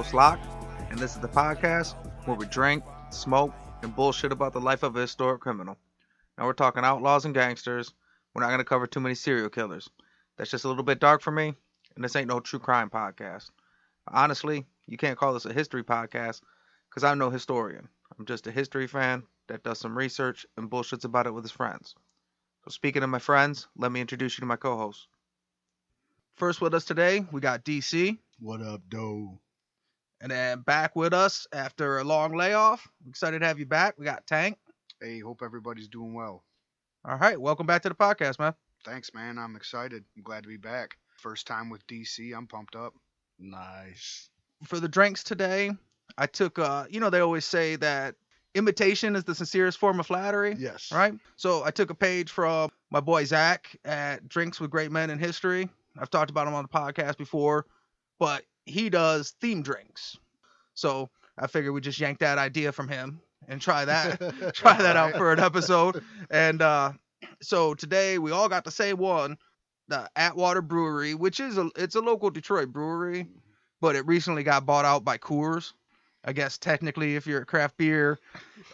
host Locke, and this is the podcast where we drink, smoke, and bullshit about the life of a historic criminal. Now we're talking outlaws and gangsters. We're not going to cover too many serial killers. That's just a little bit dark for me, and this ain't no true crime podcast. Honestly, you can't call this a history podcast because I'm no historian. I'm just a history fan that does some research and bullshits about it with his friends. So speaking of my friends, let me introduce you to my co-hosts. First with us today, we got DC. What up, doe? And then back with us after a long layoff. I'm excited to have you back. We got Tank. Hey, hope everybody's doing well. All right, welcome back to the podcast, man. Thanks, man. I'm excited. I'm glad to be back. First time with DC. I'm pumped up. Nice. For the drinks today, I took, they always say that imitation is the sincerest form of flattery. Yes. Right? So I took a page from my boy Zach at Drinks with Great Men in History. I've talked about him on the podcast before, but he does theme drinks. So I figured we'd just yank that idea from him and try that out for an episode. And so today we all got the same one, the Atwater Brewery, which is it's a local Detroit brewery, but it recently got bought out by Coors. I guess technically if you're a craft beer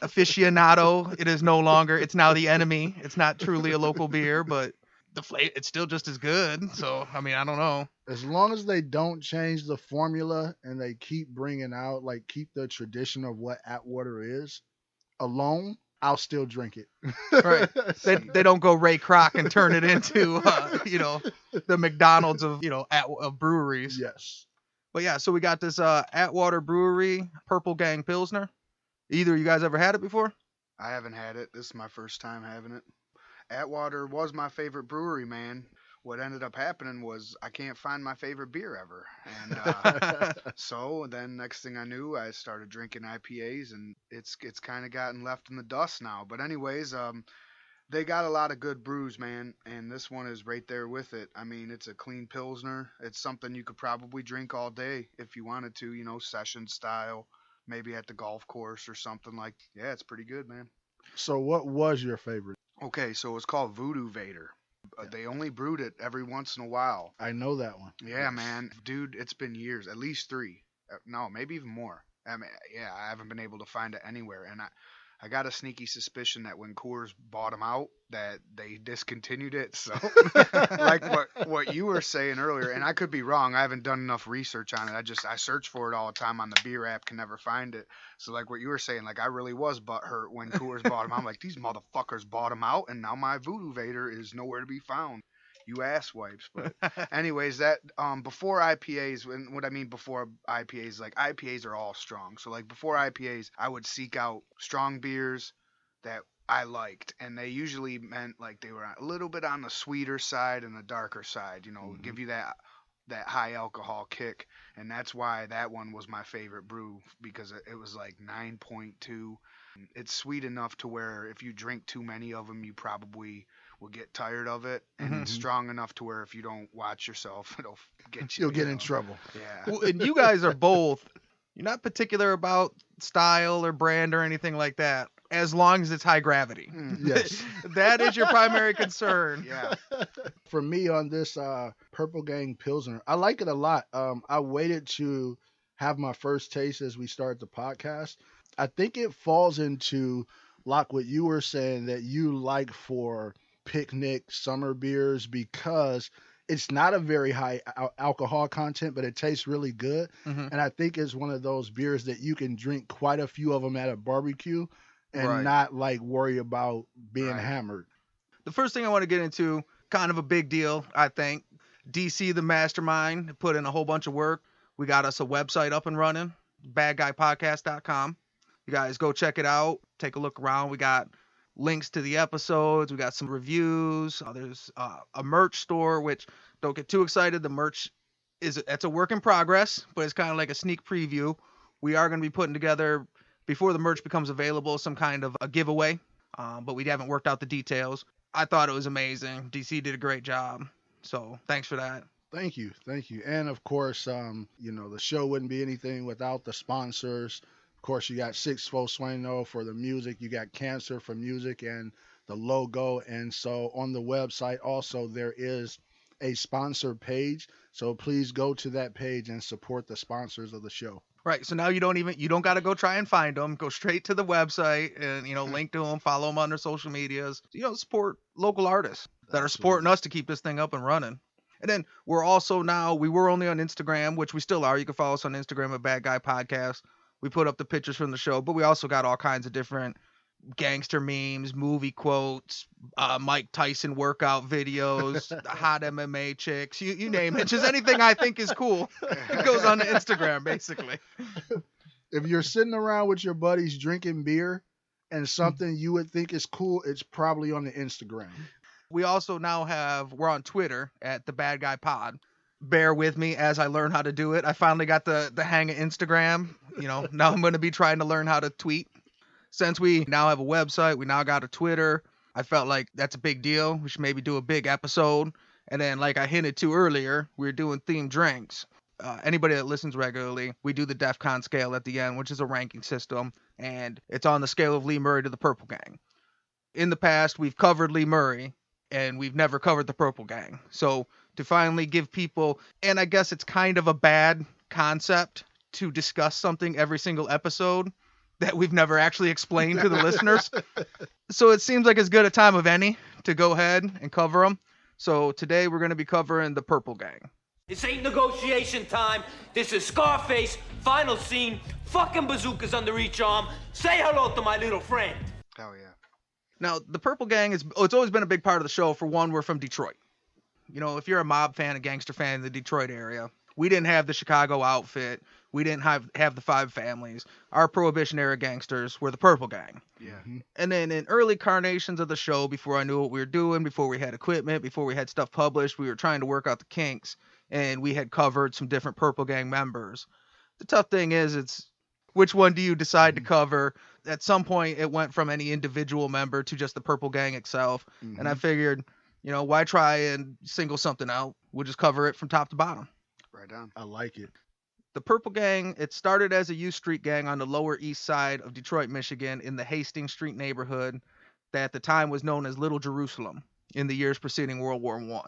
aficionado, it is no longer, it's now the enemy. It's not truly a local beer, but the flavor, it's still just as good. So, I mean, I don't know. As long as they don't change the formula and they keep bringing out, keep the tradition of what Atwater is alone, I'll still drink it. Right. They don't go Ray Kroc and turn it into, the McDonald's of, of breweries. Yes. But yeah, so we got this Atwater Brewery Purple Gang Pilsner. Either of you guys ever had it before? I haven't had it. This is my first time having it. Atwater was my favorite brewery, man. What ended up happening was I can't find my favorite beer ever. And so then next thing I knew, I started drinking IPAs, and it's kind of gotten left in the dust now. But anyways, they got a lot of good brews, man, and this one is right there with it. I mean, it's a clean Pilsner. It's something you could probably drink all day if you wanted to, session style, maybe at the golf course or something like. Yeah, it's pretty good, man. So what was your favorite? Okay, so it's called Voodoo Vader. They only brewed it every once in a while. I know that one. Yeah, Yes. man. Dude, it's been years, at least 3. No, maybe even more. I mean, yeah, I haven't been able to find it anywhere, and I got a sneaky suspicion that when Coors bought them out, that they discontinued it. So, like what you were saying earlier, and I could be wrong. I haven't done enough research on it. I search for it all the time on the beer app, can never find it. So, like what you were saying, I really was butthurt when Coors bought them. I'm like, these motherfuckers bought them out, and now my Voodoo Vader is nowhere to be found. You ass wipes. But anyways, that before IPAs, and what I mean before IPAs, IPAs are all strong. So before IPAs, I would seek out strong beers that I liked, and they usually meant they were a little bit on the sweeter side and the darker side, give you that high alcohol kick. And that's why that one was my favorite brew, because it was 9.2. It's sweet enough to where if you drink too many of them, you probably will get tired of it, and it's strong enough to where if you don't watch yourself, it'll get you. You'll get in trouble. Yeah. Well, and you guys are both, you're not particular about style or brand or anything like that, as long as it's high gravity. Yes. That is your primary concern. Yeah. For me on this Purple Gang Pilsner, I like it a lot. I waited to have my first taste as we started the podcast. I think it falls into what you were saying that you like for picnic summer beers, because it's not a very high alcohol content, but it tastes really good. And I think it's one of those beers that you can drink quite a few of them at a barbecue and not worry about being hammered. The first thing I want to get into, kind of a big deal, I think. DC, the mastermind, put in a whole bunch of work. We got us a website up and running, badguypodcast.com. You guys go check it out. Take a look around. We got links to the episodes. We got some reviews. There's a merch store, which don't get too excited. The merch it's a work in progress, but it's kind of like a sneak preview. We are going to be putting together, before the merch becomes available, some kind of a giveaway, but we haven't worked out the details. I thought it was amazing. DC did a great job. So thanks for that. Thank you. And of course, the show wouldn't be anything without the sponsors. Of course, you got 640 for the music. You got Cancer for music and the logo. And so on the website also there is a sponsor page. So please go to that page and support the sponsors of the show. Right. So now you don't got to go try and find them. Go straight to the website and, link to them, follow them on their social medias. Support local artists that are supporting Absolutely. us to keep this thing up and running. And then we're also now, we were only on Instagram, which we still are. You can follow us on Instagram at Bad Guy Podcast. We put up the pictures from the show, but we also got all kinds of different gangster memes, movie quotes, Mike Tyson workout videos, hot MMA chicks, you name it. Just anything I think is cool goes on Instagram, basically. If you're sitting around with your buddies drinking beer and something you would think is cool, it's probably on the Instagram. We also now we're on Twitter at the Bad Guy Pod. Bear with me as I learn how to do it. I finally got the hang of Instagram. Now I'm going to be trying to learn how to tweet. Since we now have a website, we now got a Twitter. I felt like that's a big deal. We should maybe do a big episode. And then, like I hinted to earlier, we're doing themed drinks. Anybody that listens regularly, we do the DEF CON scale at the end, which is a ranking system. And it's on the scale of Lee Murray to the Purple Gang. In the past, we've covered Lee Murray, and we've never covered the Purple Gang. So to finally give people, and I guess it's kind of a bad concept to discuss something every single episode that we've never actually explained to the listeners. So it seems like as good a time of any to go ahead and cover them. So today we're going to be covering the Purple Gang. This ain't negotiation time. This is Scarface, final scene, fucking bazookas under each arm. Say hello to my little friend. Hell yeah. Now, the Purple Gang it's always been a big part of the show. For one, we're from Detroit. If you're a mob fan, a gangster fan in the Detroit area, we didn't have the Chicago outfit. We didn't have the Five Families. Our Prohibition era gangsters were the Purple Gang. Yeah. And then in early carnations of the show, before I knew what we were doing, before we had equipment, before we had stuff published, we were trying to work out the kinks, and we had covered some different Purple Gang members. The tough thing is, it's which one do you decide to cover? At some point, it went from any individual member to just the Purple Gang itself. And I figured, why try and single something out? We'll just cover it from top to bottom. Right on. I like it. The Purple Gang, it started as a youth street gang on the Lower East Side of Detroit, Michigan, in the Hastings Street neighborhood that at the time was known as Little Jerusalem in the years preceding World War I.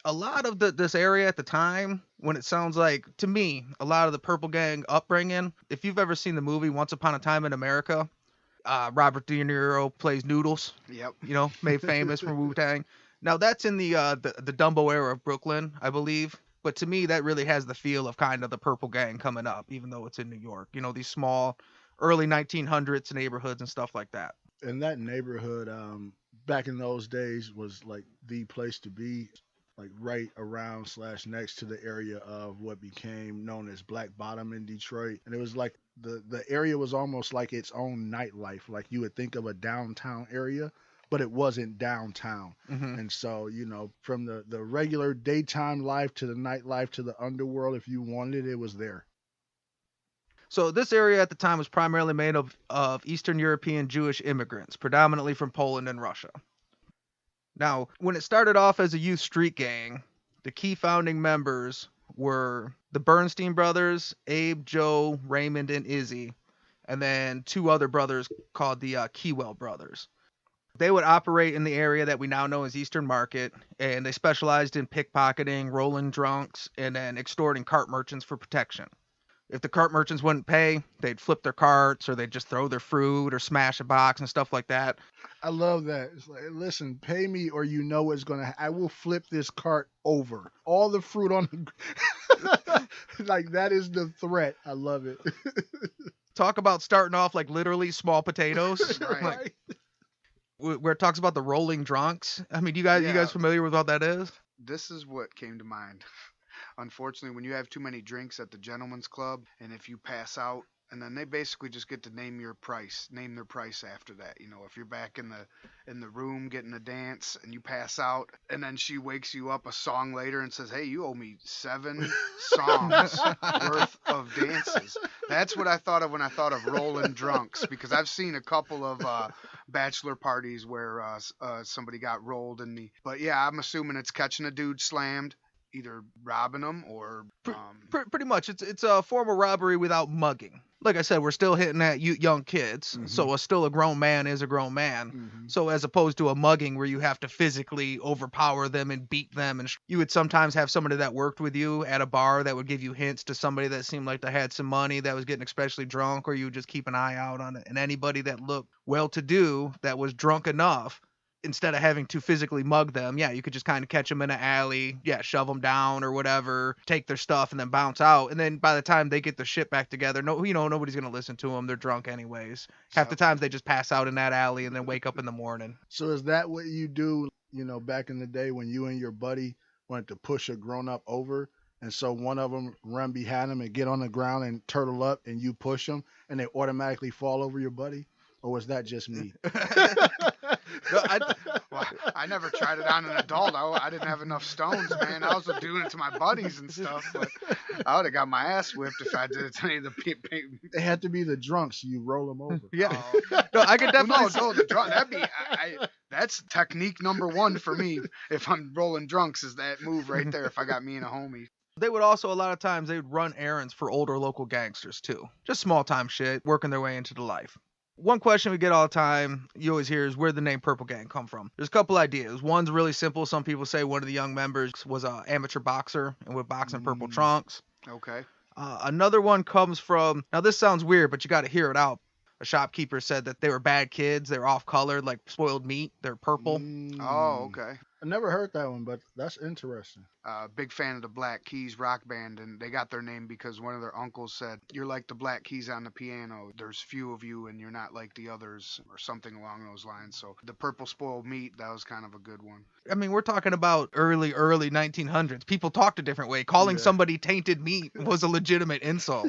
A lot of this area at the time, when it sounds like, to me, a lot of the Purple Gang upbringing, if you've ever seen the movie Once Upon a Time in America, Robert De Niro plays Noodles, Yep. made famous from Wu-Tang. Now, that's in the Dumbo era of Brooklyn, I believe. But to me, that really has the feel of kind of the Purple Gang coming up, even though it's in New York. These small, early 1900s neighborhoods and stuff like that. And that neighborhood, back in those days, was like the place to be, like right around / next to the area of what became known as Black Bottom in Detroit. And it was like the area was almost like its own nightlife. Like you would think of a downtown area, but it wasn't downtown. And so, from the regular daytime life to the nightlife to the underworld, if you wanted it, it was there. So this area at the time was primarily made of Eastern European Jewish immigrants, predominantly from Poland and Russia. Now, when it started off as a youth street gang, the key founding members were the Bernstein brothers, Abe, Joe, Raymond, and Izzy, and then two other brothers called the Keywell brothers. They would operate in the area that we now know as Eastern Market, and they specialized in pickpocketing, rolling drunks, and then extorting cart merchants for protection. If the cart merchants wouldn't pay, they'd flip their carts, or they'd just throw their fruit or smash a box and stuff like that. I love that. It's like, listen, pay me or what's going to I will flip this cart over. All the fruit on the like, that is the threat. I love it. Talk about starting off like literally small potatoes. Right. Like, where it talks about the rolling drunks. I mean, you guys familiar with what that is? This is what came to mind. Unfortunately, when you have too many drinks at the gentleman's club, and if you pass out, and then they basically just get to name their price after that. If you're back in the room getting a dance and you pass out, and then she wakes you up a song later and says, "Hey, you owe me 7 songs worth of dances." That's what I thought of when I thought of rolling drunks, because I've seen a couple of bachelor parties where somebody got rolled in the. But yeah, I'm assuming it's catching a dude slammed, either robbing them or pretty much. It's a form of robbery without mugging. like I said, we're still hitting at young kids. Mhm. So still a grown man is a grown man. Mhm. So as opposed to a mugging where you have to physically overpower them and beat them, and you would sometimes have somebody that worked with you at a bar that would give you hints to somebody that seemed like they had some money that was getting especially drunk, or you would just keep an eye out on it. And anybody that looked well-to-do that was drunk enough, instead of having to physically mug them, yeah, you could just kind of catch them in an alley, yeah, shove them down or whatever, take their stuff and then bounce out. And then by the time they get their shit back together, nobody's going to listen to them. They're drunk anyways. Half the times they just pass out in that alley and then wake up in the morning. So is that what you do, back in the day when you and your buddy wanted to push a grown-up over? And so one of them run behind them and get on the ground and turtle up, and you push them and they automatically fall over your buddy? Or was that just me? Well, I never tried it on an adult. I didn't have enough stones, man. I was doing it to my buddies and stuff, but I would have got my ass whipped if I did it to any of the people. They had to be the drunks. You roll them over. Yeah. No, I could definitely. No, the drunk. That's technique number one for me. If I'm rolling drunks, is that move right there. If I got me and a homie. They would also, a lot of times, they would run errands for older local gangsters too. Just small time shit, working their way into the life. One question we get all the time, you always hear, is where the name Purple Gang come from. There's a couple ideas. One's really simple. Some people say one of the young members was an amateur boxer and would box in purple trunks. Okay. Another one comes from, now this sounds weird, but you got to hear it out. A shopkeeper said that they were bad kids. They were off-colored, like spoiled meat. They're purple. Oh, okay. I never heard that one, but that's interesting. Big fan of the Black Keys rock band, and they got their name because one of their uncles said, "You're like the Black Keys on the piano. There's few of you, and you're not like the others," or something along those lines. So the purple spoiled meat, that was kind of a good one. I mean, we're talking about early 1900s. People talked a different way. Calling somebody tainted meat was a legitimate insult.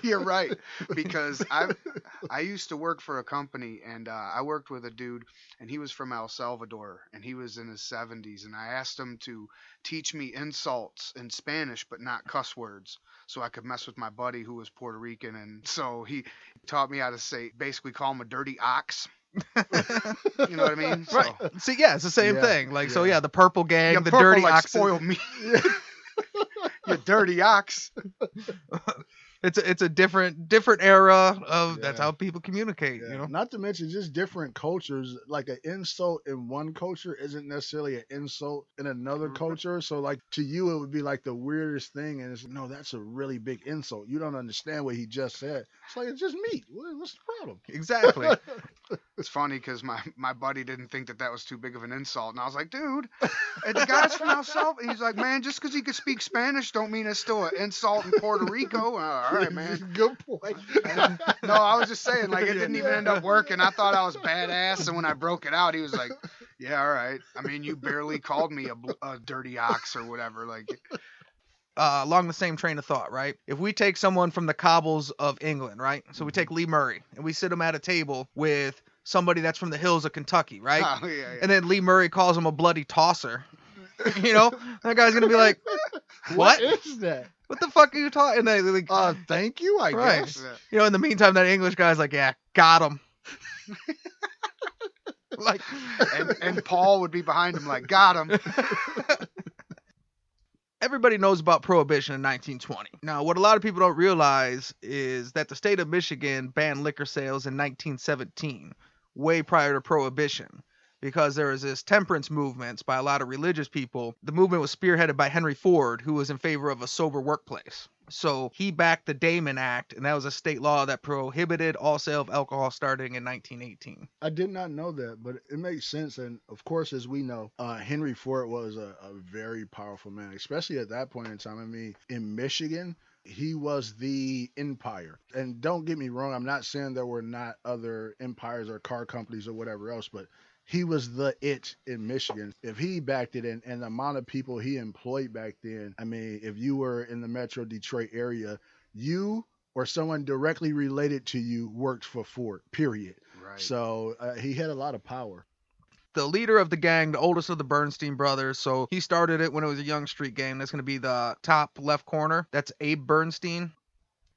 You're right, because I used to work for a company, and I worked with a dude, and he was from El Salvador, and he was in his 70s, and I asked him to teach me insults in Spanish, but not cuss words, so I could mess with my buddy who was Puerto Rican, and so he taught me how to basically call him a dirty ox. You know what I mean? So, right. See, yeah, it's the same thing. Like, so yeah, the Purple Gang, the purple, dirty like, ox. spoiled me. You dirty ox. It's a different era of that's how people communicate, you know. Not to mention just different cultures. Like an insult in one culture isn't necessarily an insult in another culture. So like to you it would be like the weirdest thing, and it's no, that's a really big insult. You don't understand what he just said. It's like, it's just meat. What's the problem? Exactly. It's funny because my buddy didn't think that was too big of an insult, and I was like, dude, and the guy's from El Salvador. He's like, man, just because he could speak Spanish don't mean it's still an insult in Puerto Rico. All right, man. Good point. No, I was just saying, like, it didn't even end up working. I thought I was badass, and when I broke it out, he was like, yeah, all right. I mean, you barely called me a dirty ox or whatever. Like, along the same train of thought, right? If we take someone from the cobbles of England, right? So we take Lee Murray, and we sit him at a table with somebody that's from the hills of Kentucky, right? Oh, yeah. And then Lee Murray calls him a bloody tosser. You know, that guy's gonna be like, "What is that? What the fuck are you talking?" And they like, thank you, I guess. Yeah. You know, in the meantime, that English guy's like, "Yeah, got him." Like, and Paul would be behind him, like, got him. Everybody knows about Prohibition in 1920. Now, what a lot of people don't realize is that the state of Michigan banned liquor sales in 1917, way prior to Prohibition, because there was this temperance movement by a lot of religious people. The movement was spearheaded by Henry Ford, who was in favor of a sober workplace. So he backed the Damon Act, and that was a state law that prohibited all sale of alcohol starting in 1918. I did not know that, but it makes sense. And of course, as we know, Henry Ford was a very powerful man, especially at that point in time. I mean, in Michigan, he was the empire. And don't get me wrong, I'm not saying there were not other empires or car companies or whatever else, but he was the it in Michigan. If he backed it, and the amount of people he employed back then, I mean, if you were in the Metro Detroit area, you or someone directly related to you worked for Ford, period. Right. So he had a lot of power. The leader of the gang, the oldest of the Bernstein brothers, so he started it when it was a young street gang. That's going to be the top left corner. That's Abe Bernstein.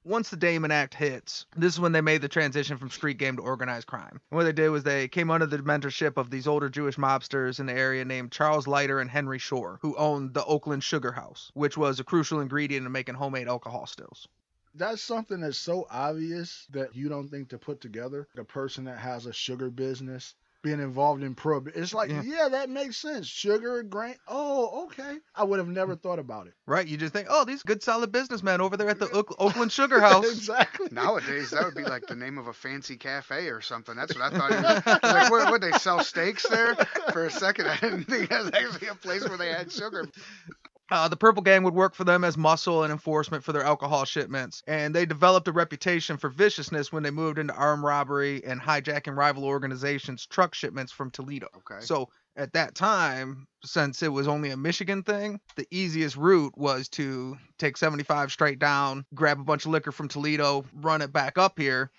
Once the Damon Act hits, this is when they made the transition from street game to organized crime. And what they did was they came under the mentorship of these older Jewish mobsters in the area named Charles Leiter and Henry Shore, who owned the Oakland Sugar House, which was a crucial ingredient in making homemade alcohol stills. That's something that's so obvious that you don't think to put together. The person that has a sugar business being involved in prohibition. It's like, yeah, that makes sense. Sugar, grain. Oh, okay. I would have never thought about it. Right. You just think, oh, these good, solid businessmen over there at the Oakland Sugar House. Exactly. Nowadays, that would be like the name of a fancy cafe or something. That's what I thought. It was like, what, they sell steaks there? For a second, I didn't think that was actually a place where they had sugar. The Purple Gang would work for them as muscle and enforcement for their alcohol shipments, and they developed a reputation for viciousness when they moved into armed robbery and hijacking rival organizations' truck shipments from Toledo. Okay. So at that time, since it was only a Michigan thing, the easiest route was to take 75 straight down, grab a bunch of liquor from Toledo, run it back up here.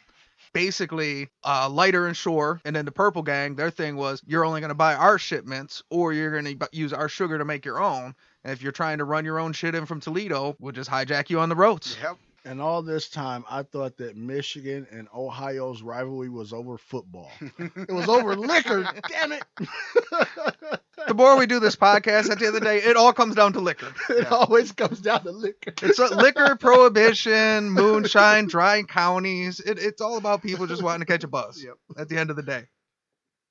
Basically, Lighter and Shore, and then the Purple Gang, their thing was, you're only going to buy our shipments, or you're going to use our sugar to make your own. And if you're trying to run your own shit in from Toledo, we'll just hijack you on the roads. Yep. And all this time, I thought that Michigan and Ohio's rivalry was over football. It was over liquor, damn it. The more we do this podcast, at the end of the day, it all comes down to liquor. It always comes down to liquor. It's liquor, prohibition, moonshine, dry counties. It's all about people just wanting to catch a buzz at the end of the day.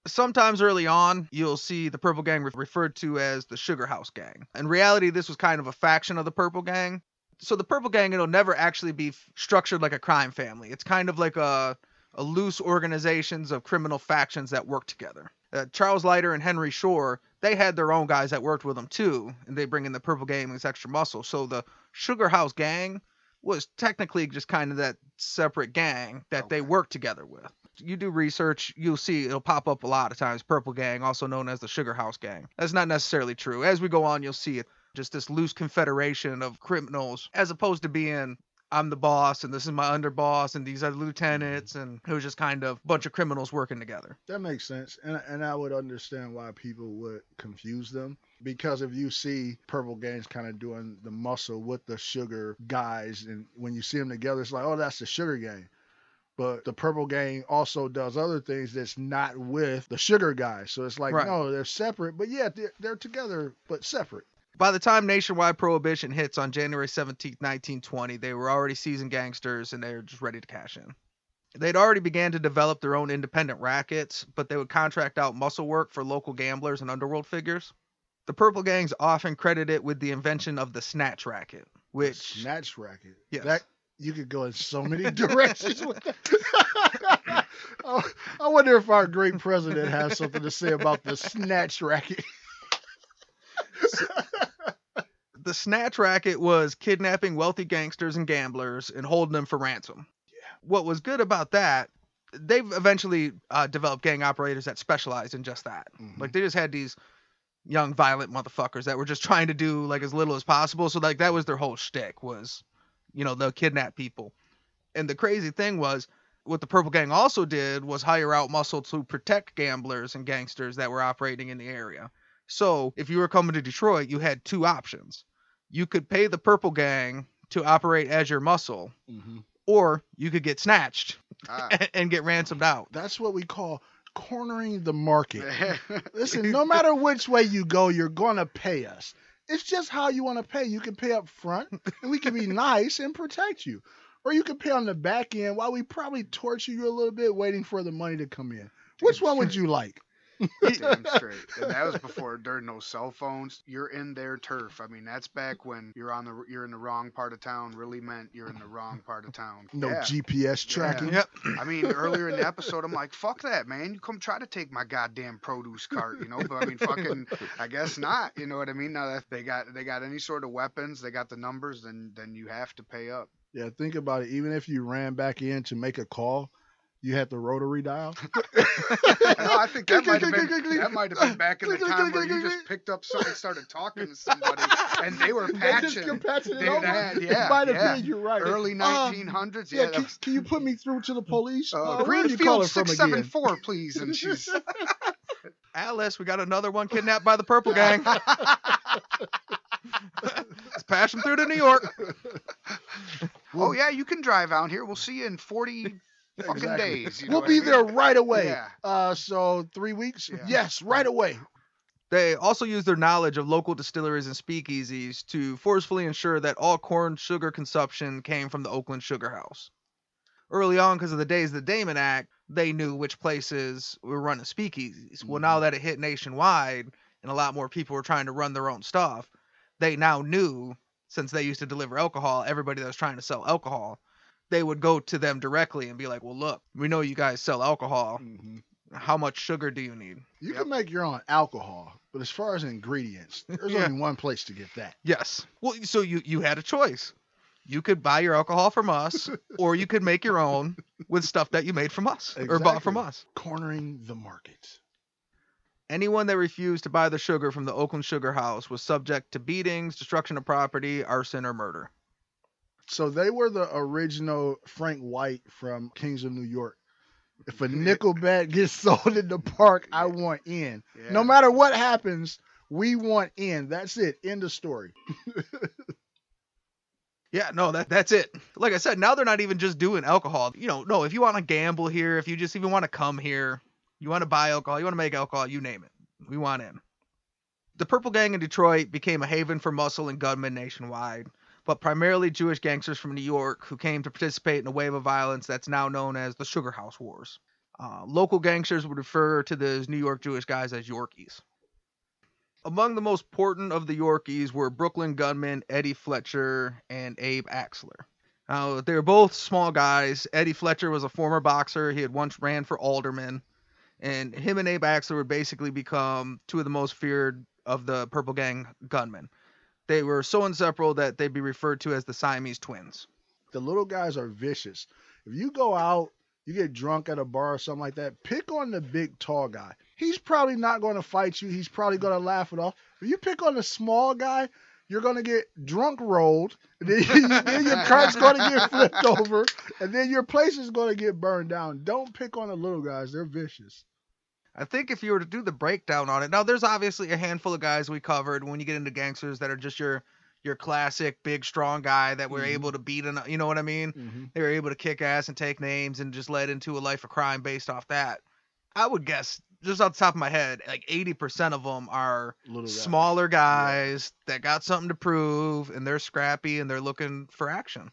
Sometimes early on, you'll see the Purple Gang referred to as the Sugar House Gang. In reality, this was kind of a faction of the Purple Gang. So the Purple Gang, it'll never actually be structured like a crime family. It's kind of like a loose organizations of criminal factions that work together. Charles Leiter and Henry Shore, they had their own guys that worked with them too, and they bring in the Purple Gang as extra muscle. So the Sugar House Gang was technically just kind of that separate gang that they worked together with. You do research, you'll see it'll pop up a lot of times, Purple Gang, also known as the Sugar House Gang. That's not necessarily true. As we go on, you'll see it, just this loose confederation of criminals, as opposed to being, I'm the boss, and this is my underboss, and these are the lieutenants, and it was just kind of a bunch of criminals working together. That makes sense, and I would understand why people would confuse them, because if you see Purple Gangs kind of doing the muscle with the Sugar guys, and when you see them together, it's like, oh, that's the Sugar Gang. But the Purple Gang also does other things that's not with the Sugar guys. So it's like, no, they're separate. But yeah, they're together, but separate. By the time nationwide prohibition hits on January 17th, 1920, they were already seasoned gangsters, and they were just ready to cash in. They'd already began to develop their own independent rackets, but they would contract out muscle work for local gamblers and underworld figures. The Purple Gangs often credit it with the invention of the Snatch Racket, which... Snatch Racket? Yes. You could go in so many directions with that. I wonder if our great president has something to say about the Snatch Racket. The Snatch Racket was kidnapping wealthy gangsters and gamblers and holding them for ransom. Yeah. What was good about that, they've eventually developed gang operators that specialized in just that. Mm-hmm. Like, they just had these young, violent motherfuckers that were just trying to do, like, as little as possible. So, like, that was their whole shtick was... they'll kidnap people. And the crazy thing was, what the Purple Gang also did was hire out muscle to protect gamblers and gangsters that were operating in the area. So if you were coming to Detroit, you had two options. You could pay the Purple Gang to operate as your muscle, or you could get snatched and get ransomed out. That's what we call cornering the market. Listen, no matter which way you go, you're going to pay us. It's just how you want to pay. You can pay up front, and we can be nice and protect you. Or you can pay on the back end while we probably torture you a little bit waiting for the money to come in. Which one would you like? Damn straight. And that was before there were no cell phones. You're in their turf. I mean, that's back when you're in the wrong part of town really meant you're in the wrong part of town. No GPS tracking. Yeah. Yep. I mean, earlier in the episode, I'm like, fuck that, man. You come try to take my goddamn produce cart, But I mean, fucking, I guess not. You know what I mean? Now that they got any sort of weapons, they got the numbers, then you have to pay up. Yeah, think about it. Even if you ran back in to make a call, you had the rotary dial. No, I think that might have been back in the time where you just picked up something and started talking to somebody, and they were patching. It might have been. You're right. Early 1900s. Yeah. Can you put me through to the police? Greenfield 674, please. And she's. Alice, we got another one kidnapped by the Purple Gang. Let's pass them through to New York. Oh yeah, you can drive out here. We'll see you in 40 fucking days. We'll be there right away. Yeah. So 3 weeks? Yeah. Yes, right away. They also used their knowledge of local distilleries and speakeasies to forcefully ensure that all corn sugar consumption came from the Oakland Sugar House. Early on, because of the Days of the Damon Act, they knew which places were running speakeasies. Well, now that it hit nationwide and a lot more people were trying to run their own stuff, they now knew, since they used to deliver alcohol, everybody that was trying to sell alcohol, they would go to them directly and be like, well, look, we know you guys sell alcohol. How much sugar do you need? You can make your own alcohol, but as far as ingredients, there's only one place to get that. Yes. Well, so you had a choice. You could buy your alcohol from us, or you could make your own with stuff that you made from us or bought from us. Cornering the market. Anyone that refused to buy the sugar from the Oakland Sugar House was subject to beatings, destruction of property, arson, or murder. So they were the original Frank White from Kings of New York. If a nickelback gets sold in the park, I want in. Yeah. No matter what happens, we want in. That's it. End of story. Yeah, no, that's it. Like I said, now they're not even just doing alcohol. No, if you want to gamble here, if you just even want to come here, you want to buy alcohol, you want to make alcohol, you name it. We want in. The Purple Gang in Detroit became a haven for muscle and gunmen nationwide, but primarily Jewish gangsters from New York who came to participate in a wave of violence that's now known as the Sugar House Wars. Local gangsters would refer to those New York Jewish guys as Yorkies. Among the most important of the Yorkies were Brooklyn gunmen Eddie Fletcher and Abe Axler. Now, they were both small guys. Eddie Fletcher was a former boxer. He had once ran for alderman. And him and Abe Axler would basically become two of the most feared of the Purple Gang gunmen. They were so inseparable that they'd be referred to as the Siamese Twins. The little guys are vicious. If you go out, you get drunk at a bar or something like that, pick on the big tall guy. He's probably not going to fight you. He's probably going to laugh it off. If you pick on the small guy, you're going to get drunk rolled. And then your cart's going to get flipped over. And then your place is going to get burned down. Don't pick on the little guys. They're vicious. I think if you were to do the breakdown on it, now there's obviously a handful of guys we covered when you get into gangsters that are just your classic big strong guy that were able to beat, you know what I mean? They were able to kick ass and take names and just led into a life of crime based off that. I would guess, just off the top of my head, like 80% of them are smaller guys that got something to prove, and they're scrappy and they're looking for action.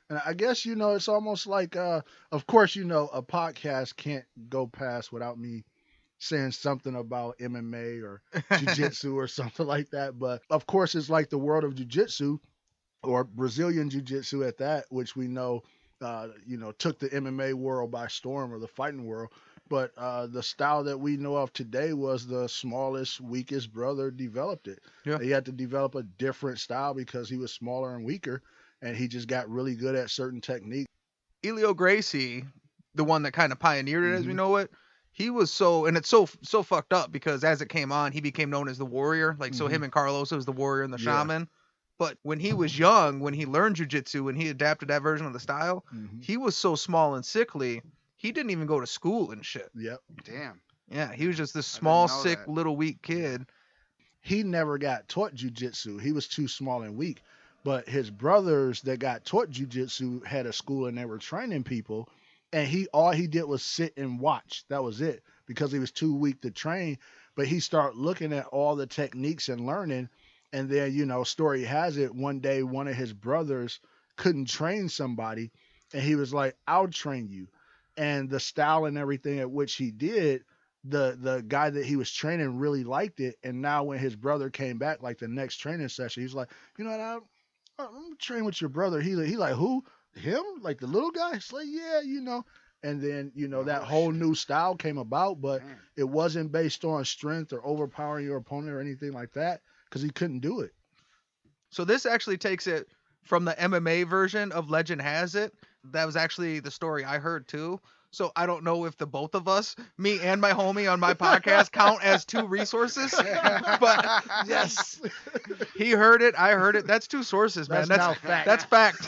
And I guess, it's almost like, of course, a podcast can't go past without me saying something about MMA or jiu-jitsu or something like that. But of course, it's like the world of jiu-jitsu or Brazilian jiu-jitsu at that, which we know, took the MMA world by storm, or the fighting world. But the style that we know of today was the smallest, weakest brother developed it. Yeah. He had to develop a different style because he was smaller and weaker, and he just got really good at certain techniques. Elio Gracie, the one that kind of pioneered it as we know it, he was and it's so fucked up because as it came on, he became known as the Warrior. Like, so him and Carlos was the Warrior and the Shaman. But when he was young, when he learned jiu-jitsu and he adapted that version of the style, he was so small and sickly, he didn't even go to school and shit. Yep. Damn. Yeah, he was just this small, sick, little weak kid. He never got taught jiu-jitsu. He was too small and weak. But his brothers that got taught jiu-jitsu had a school and they were training people. And all he did was sit and watch. That was it, because he was too weak to train. But he started looking at all the techniques and learning. And then, story has it, one day one of his brothers couldn't train somebody. And he was like, I'll train you. And the style and everything at which he did, the guy that he was training really liked it. And now when his brother came back, like the next training session, he's like, I'm going to train with your brother. He like, who? Him? Like the little guy? It's like, yeah, And then, that whole new style came about, but it wasn't based on strength or overpowering your opponent or anything like that, because he couldn't do it. So this actually takes it from the MMA version of Legend Has It. That was actually the story I heard too. So I don't know if the both of us, me and my homie on my podcast, count as two resources. But yes, he heard it, I heard it. That's two sources, man. That's fact. That's fact.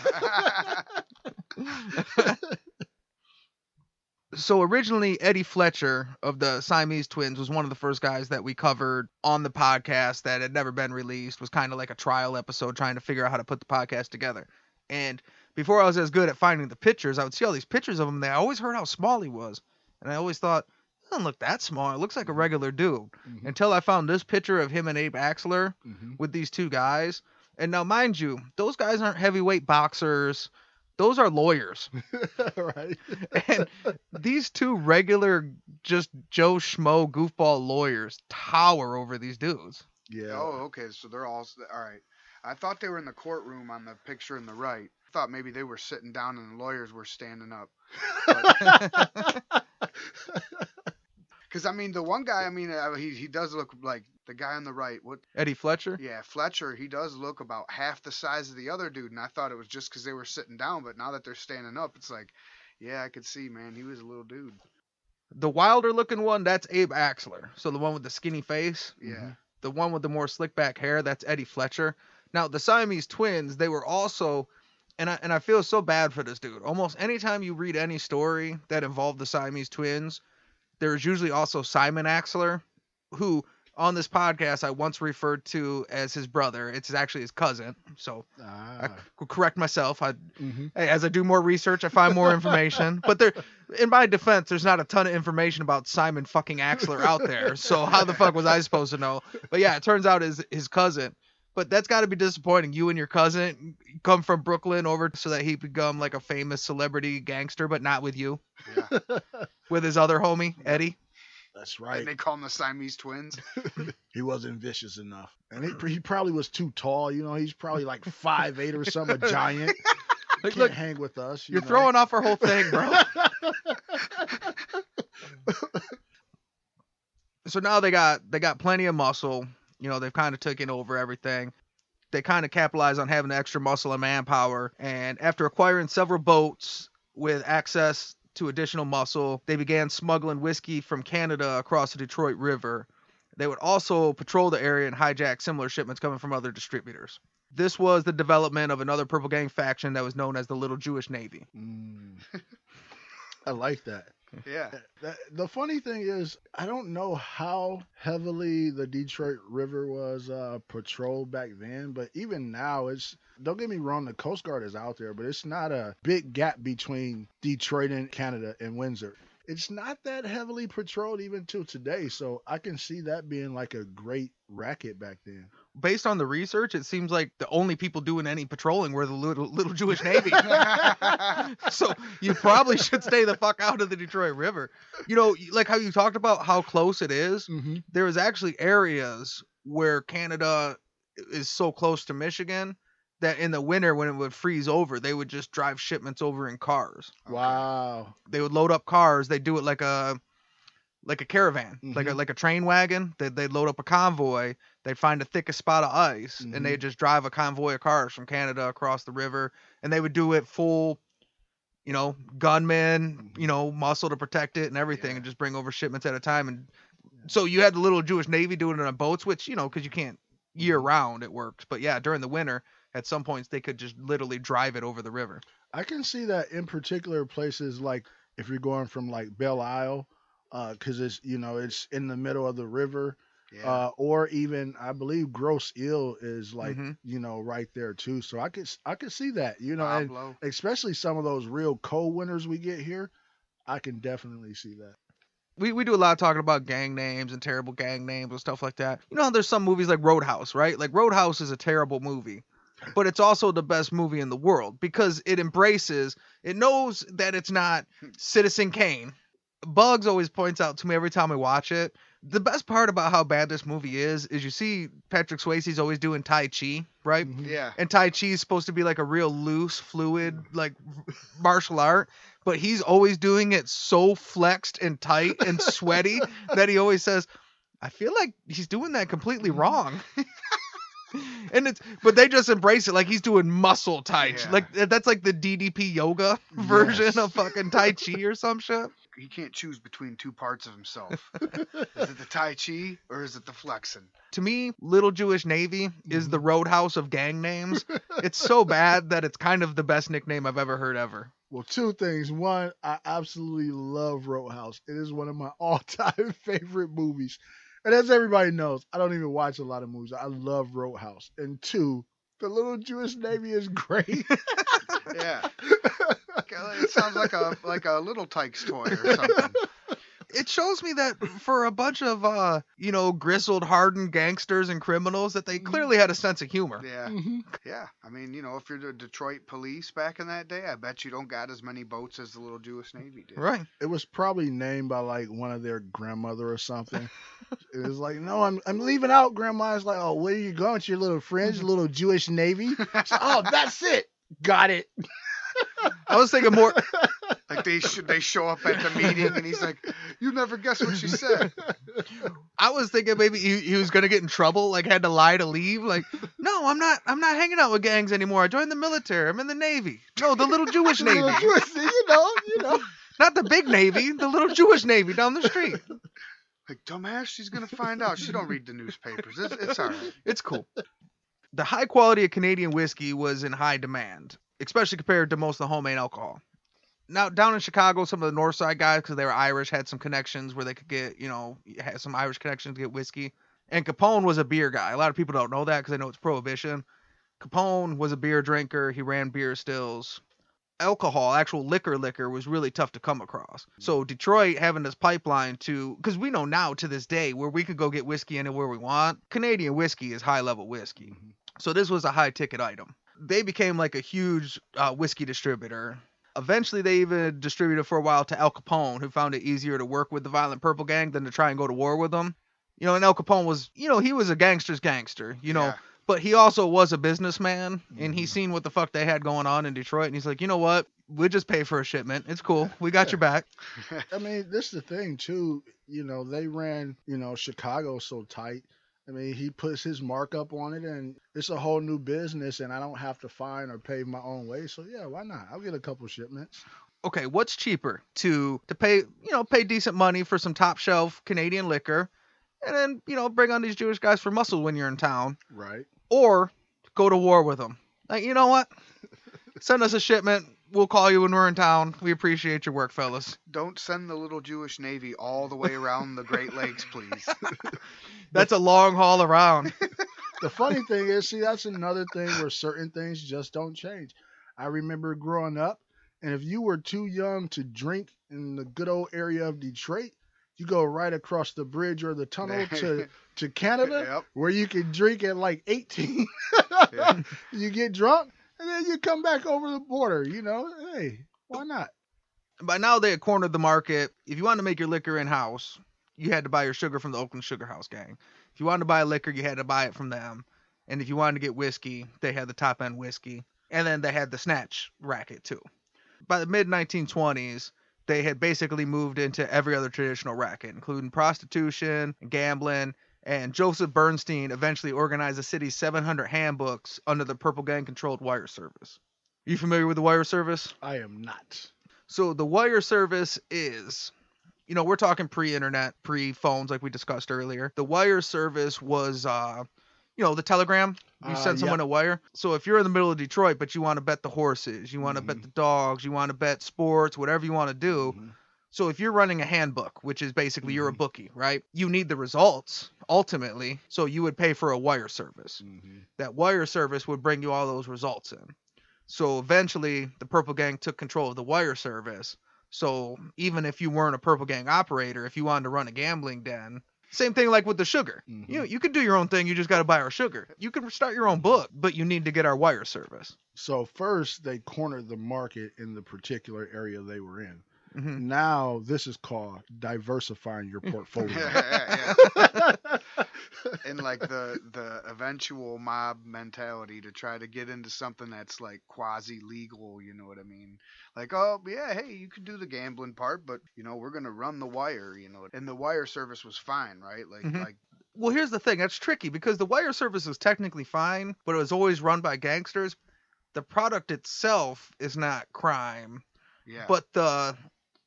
So originally, Eddie Fletcher of the Siamese Twins was one of the first guys that we covered on the podcast that had never been released. Was kind of like a trial episode trying to figure out how to put the podcast together. And before I was as good at finding the pictures, I would see all these pictures of him. I always heard how small he was. And I always thought, doesn't look that small. It looks like a regular dude. Mhm. Until I found this picture of him and Abe Axler Mhm. with these two guys. And now, mind you, those guys aren't heavyweight boxers. Those are lawyers. Right. And these two regular, just Joe Schmo goofball lawyers tower over these dudes. Yeah. Oh, okay. So they're all right. I thought they were in the courtroom on the picture in the right. I thought maybe they were sitting down and the lawyers were standing up. Because I mean, the one guy, I mean, he does look like the guy on the right. What? Eddie Fletcher? Yeah, Fletcher. He does look about half the size of the other dude, and I thought it was just because they were sitting down. But now that they're standing up, it's like, yeah, I could see, man, he was a little dude. The wilder looking one, that's Abe Axler. So the one with the skinny face. Yeah. The one with the more slick back hair, that's Eddie Fletcher. Now, the Siamese Twins, they were also, and I feel so bad for this dude. Almost anytime you read any story that involved the Siamese Twins, there's usually also Simon Axler, who on this podcast I once referred to as his brother. It's actually his cousin. So I could correct myself. Mhm. Hey, as I do more research, I find more information. But there, in my defense, there's not a ton of information about Simon fucking Axler out there. So how the fuck was I supposed to know? But yeah, it turns out is his cousin. But that's got to be disappointing. You and your cousin come from Brooklyn over so that he become like a famous celebrity gangster, but not with you. Yeah. With his other homie, Eddie. That's right. And they call them the Siamese Twins. He wasn't vicious enough, and he probably was too tall. You know, he's probably like 5'8" or something, a giant. Like, Can't look, hang with us. you're throwing off our whole thing, bro. So now they got plenty of muscle. You know, they've kind of taken over everything. They kind of capitalize on having the extra muscle and manpower. And after acquiring several boats with access to additional muscle, they began smuggling whiskey from Canada across the Detroit River. They would also patrol the area and hijack similar shipments coming from other distributors. This was the development of another Purple Gang faction that was known as the Little Jewish Navy. I like that. Yeah. The funny thing is, I don't know how heavily the Detroit River was patrolled back then, but even now, don't get me wrong, the Coast Guard is out there, but it's not a big gap between Detroit and Canada and Windsor. It's not that heavily patrolled even till today, so I can see that being like a great racket back then. Based on the research, it seems like the only people doing any patrolling were the little Jewish Navy. So you probably should stay the fuck out of the Detroit River. You know, like how you talked about how close it is. Mm-hmm. There was actually areas where Canada is so close to Michigan that in the winter when it would freeze over, they would just drive shipments over in cars. Wow. They would load up cars. They do it like a caravan, Mhm. like a train wagon. They'd load up a convoy. They'd find the thickest spot of ice, and they'd just drive a convoy of cars from Canada across the river. And they would do it full, you know, gunmen, you know, muscle to protect it and everything, and just bring over shipments at a time. And so you had the Little Jewish Navy doing it on boats, which, you know, because you can't year round, it works. But yeah, during the winter, at some points, they could just literally drive it over the river. I can see that in particular places, like if you're going from like Belle Isle, because it's, you know, it's in the middle of the river, or even I believe Grosse Ile is like, you know, right there too. So I could see that, you know, and especially some of those real cold winters we get here, I can definitely see that. We do a lot of talking about gang names and terrible gang names and stuff like that. You know, there's some movies like Roadhouse, right? Like Roadhouse is a terrible movie, but it's also the best movie in the world because it knows that it's not Citizen Kane. Bugs always points out to me every time I watch it, the best part about how bad this movie is you see Patrick Swayze's always doing Tai Chi, right? Yeah. And Tai Chi is supposed to be like a real loose, fluid, like martial art, but he's always doing it so flexed and tight and sweaty that he always says, I feel like he's doing that completely wrong. But they just embrace it like he's doing muscle Tai Chi. Like that's like the DDP yoga version of fucking Tai Chi or some shit. He can't choose between two parts of himself. Is it the Tai Chi or is it the flexing? To me, Little Jewish Navy is the Roadhouse of gang names. It's so bad that it's kind of the best nickname I've ever heard ever. Well, two things. One, I absolutely love Roadhouse. It is one of my all-time favorite movies. And as everybody knows, I don't even watch a lot of movies. I love Roadhouse. And two, the Little Jewish Navy is great. Yeah. It sounds like a Little Tykes toy or something. it shows me that for a bunch of grizzled, hardened gangsters and criminals, that they clearly had a sense of humor. Yeah. Mm-hmm. Yeah. I mean, if you're the Detroit police back in that day, I bet you don't got as many boats as the little Jewish Navy did. Right. It was probably named by like one of their grandmother or something. It was like, no, I'm leaving out. Grandma's like, oh, where are you going with your little friends, your little Jewish Navy? So, oh, that's it. Got it. I was thinking more. Like they show up at the meeting and he's like, you never guess what she said. I was thinking maybe he was gonna get in trouble, like had to lie to leave. Like, no, I'm not hanging out with gangs anymore. I joined the military. I'm in the Navy. No, the little Jewish Navy. Little Jewish, you know. Not the big Navy, the little Jewish Navy down the street. Like, dumbass, she's gonna find out. She don't read the newspapers. It's all right. It's cool. The high quality of Canadian whiskey was in high demand, especially compared to most of the homemade alcohol. Now, down in Chicago, some of the North Side guys, because they were Irish, had some connections where they could get, had some Irish connections to get whiskey. And Capone was a beer guy. A lot of people don't know that because they know it's Prohibition. Capone was a beer drinker. He ran beer stills. Alcohol, actual liquor was really tough to come across. So Detroit having this pipeline because we know now to this day where we could go get whiskey anywhere we want. Canadian whiskey is high-level whiskey. Mm-hmm. So this was a high-ticket item. They became like a huge whiskey distributor. Eventually, they even distributed for a while to Al Capone, who found it easier to work with the Violent Purple Gang than to try and go to war with them. And Al Capone was, he was a gangster's gangster, Yeah. But he also was a businessman, and he seen what the fuck they had going on in Detroit, and he's like, you know what? We'll just pay for a shipment. It's cool. We got your back. I mean, this is the thing, too. They ran, Chicago so tight. I mean, he puts his markup on it, and it's a whole new business, and I don't have to find or pave my own way. So, yeah, why not? I'll get a couple shipments. Okay, what's cheaper? To pay, pay decent money for some top shelf Canadian liquor, and then, bring on these Jewish guys for muscle when you're in town. Right. Or go to war with them. Like, you know what? Send us a shipment. We'll call you when we're in town. We appreciate your work, fellas. Don't send the little Jewish Navy all the way around the Great Lakes, please. That's a long haul around. The funny thing is, see, that's another thing where certain things just don't change. I remember growing up, and if you were too young to drink in the good old area of Detroit, you go right across the bridge or the tunnel to Canada, Yep. where you can drink at like 18. Yeah. You get drunk, and then you come back over the border. Hey, why not? By now, they had cornered the market. If you wanted to make your liquor in-house, you had to buy your sugar from the Oakland Sugar House gang. If you wanted to buy liquor, you had to buy it from them. And if you wanted to get whiskey, they had the top-end whiskey. And then they had the Snatch Racket, too. By the mid-1920s, they had basically moved into every other traditional racket, including prostitution, gambling, and Joseph Bernstein eventually organized the city's 700 handbooks under the Purple Gang-controlled wire service. Are you familiar with the wire service? I am not. So the wire service is, we're talking pre-internet, pre-phones like we discussed earlier. The wire service was, the telegram. You send someone a wire. So if you're in the middle of Detroit, but you want to bet the horses, you want to bet the dogs, you want to bet sports, whatever you want to do. Mm-hmm. So if you're running a handbook, which is basically you're a bookie, right? You need the results ultimately. So you would pay for a wire service. Mm-hmm. That wire service would bring you all those results in. So eventually the Purple Gang took control of the wire service. So even if you weren't a Purple Gang operator, if you wanted to run a gambling den, same thing like with the sugar. Mm-hmm. You could do your own thing. You just got to buy our sugar. You can start your own book, but you need to get our wire service. So first they cornered the market in the particular area they were in. Mm-hmm. Now this is called diversifying your portfolio. Yeah. And like the eventual mob mentality to try to get into something that's like quasi legal, you know what I mean? Like, oh yeah, hey, you can do the gambling part, but we're gonna run the wire, and the wire service was fine, right? Like well, here's the thing, that's tricky because the wire service is technically fine, but it was always run by gangsters. The product itself is not crime. Yeah. But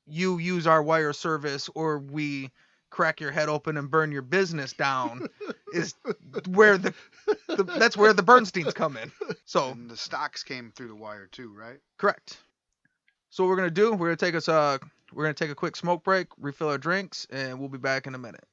you use our wire service or we crack your head open and burn your business down is where that's where the Bernsteins come in. So and the stocks came through the wire too, right? Correct. So what we're gonna do, we're gonna take a quick smoke break, refill our drinks, and we'll be back in a minute.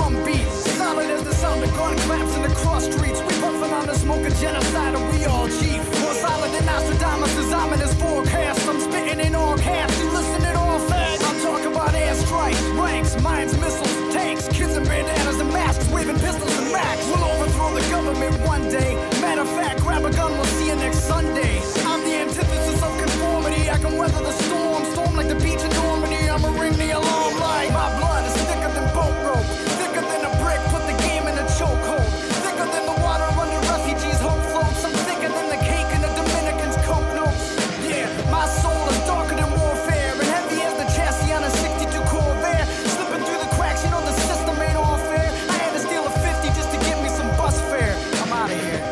drum beat. Solid as the sound of gun claps in the cross streets. We puffin' on the smoke of genocide and we all chief. More solid than Nostradamus' ominous forecast. I'm spitting in all caps, you listening all fast. I'm talking about airstrikes, ranks, mines, missiles, tanks, kids in bandanas and masks, waving pistols and max. We'll overthrow the government one day. Matter of fact, grab a gun, we'll see you next Sunday. I'm the antithesis of conformity. I can weather the storm, storm like the beach in Normandy. I'ma ring the alarm like my blood is thicker than boat rope, thicker than a brick, put the game in a chokehold, thicker than the water under refugees' hope floats. I'm thicker than the cake in the Dominicans' coke notes. Yeah, my soul is darker than warfare and heavy as the chassis on a 62 Corvair. Slipping through the cracks, you know the system ain't all fair. I had to steal a 50 just to get me some bus fare. I'm out of here.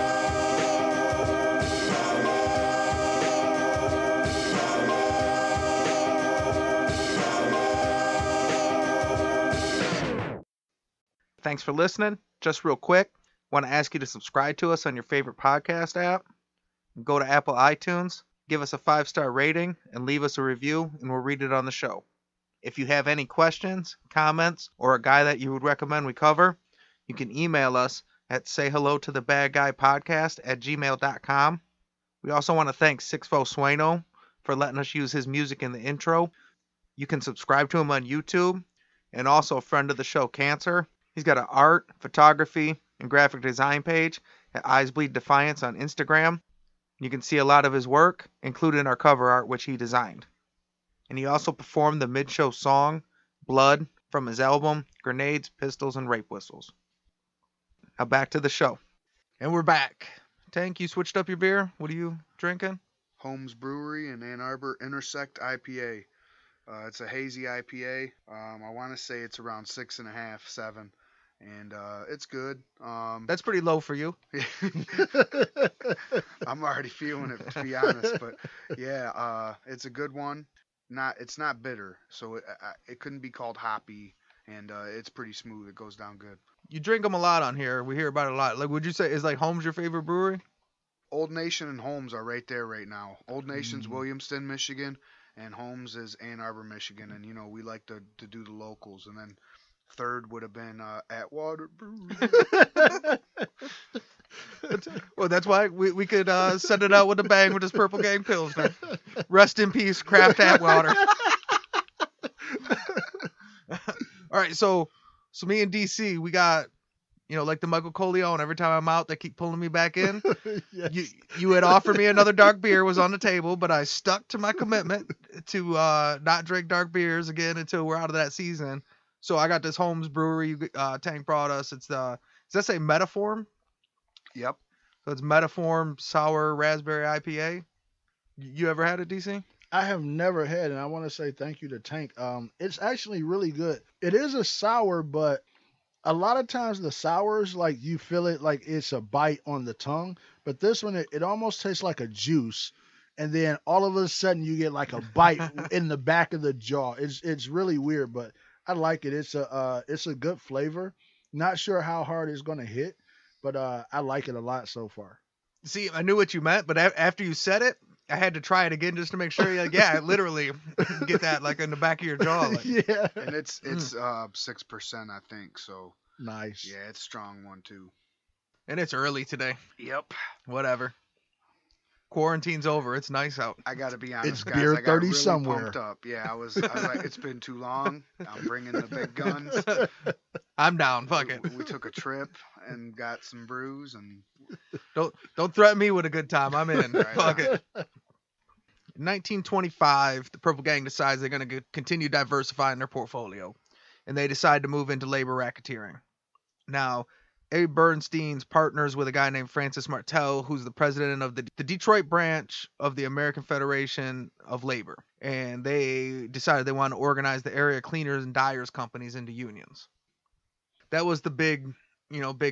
Thanks for listening. Just real quick, want to ask you to subscribe to us on your favorite podcast app. Go to Apple iTunes, give us a 5-star rating, and leave us a review, and we'll read it on the show. If you have any questions, comments, or a guy that you would recommend we cover, you can email us at sayhellotothabadguypodcast@gmail.com. We also want to thank Sixfo Sueno for letting us use his music in the intro. You can subscribe to him on YouTube, and also a friend of the show, Cancer. He's got an art, photography, and graphic design page at Eyes Bleed Defiance on Instagram. You can see a lot of his work, including our cover art, which he designed. And he also performed the mid-show song, Blood, from his album, Grenades, Pistols, and Rape Whistles. Now back to the show. And we're back. Tank, you switched up your beer? What are you drinking? Holmes Brewery in Ann Arbor Intersect IPA. It's a hazy IPA. I want to say it's around 6.5, 7. And it's good. That's pretty low for you. I'm already feeling it, to be honest. But yeah, it's a good one. It's not bitter, so it couldn't be called hoppy, and it's pretty smooth. It goes down good. You drink them a lot on here. We hear about it a lot. Like, would you say is like Holmes your favorite brewery? Old Nation and Holmes are right there right now. Old Nation's Williamston, Michigan, and Holmes is Ann Arbor, Michigan. And you know we like to do the locals, and then third would have been Atwater Brewery. Well, that's why we could send it out with a bang with this Purple Gang Pilsner. Rest in peace, Craft Atwater. All right, so me and DC, we got, you know, like the Michael Corleone. Every time I'm out, they keep pulling me back in. Yes. You had offered me another dark beer, was on the table, but I stuck to my commitment to not drink dark beers again until we're out of that season. So I got this Holmes Brewery Tank brought us. It's does that say Metaform? Yep. So it's Metaform Sour Raspberry IPA. You ever had it, DC? I have never had, and I want to say thank you to Tank. It's actually really good. It is a sour, but a lot of times the sours, like you feel it like it's a bite on the tongue, but this one, it almost tastes like a juice. And then all of a sudden you get like a bite in the back of the jaw. It's really weird, but I like it. It's a good flavor. Not sure how hard it's going to hit, but I like it a lot so far. See, I knew what you meant, but after you said it, I had to try it again just to make sure. Like, yeah, literally get that like in the back of your jaw. Like. Yeah. And it's 6%, I think. So nice. Yeah, it's a strong one too. And it's early today. Yep. Whatever. Quarantine's over. It's nice out. I gotta be honest, it's guys. beer I got 30 really somewhere. pumped up. Yeah, I was like, it's been too long. I'm bringing the big guns. I'm down. Fuck it. We took a trip and got some brews and. Don't threaten me with a good time. I'm in. Right Fuck on. it. In 1925, the Purple Gang decides they're going to continue diversifying their portfolio, and they decide to move into labor racketeering. Now, Abe Bernstein's partners with a guy named Francis Martel, who's the president of the Detroit branch of the American Federation of Labor. And they decided they want to organize the area cleaners and dyers companies into unions. That was the big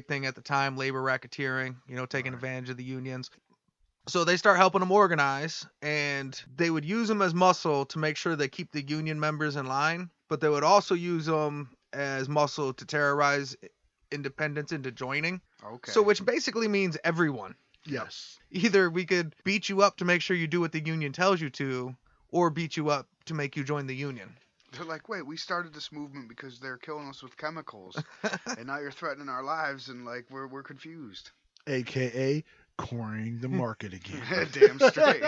thing at the time, labor racketeering, taking advantage of the unions. So they start helping them organize, and they would use them as muscle to make sure they keep the union members in line, but they would also use them as muscle to terrorize independents into joining. Okay. So which basically means everyone. Yes. Either we could beat you up to make sure you do what the union tells you to, or beat you up to make you join the union. They're like, wait, we started this movement because they're killing us with chemicals, and now you're threatening our lives, and like we're confused. AKA cornering the market again. Damn straight.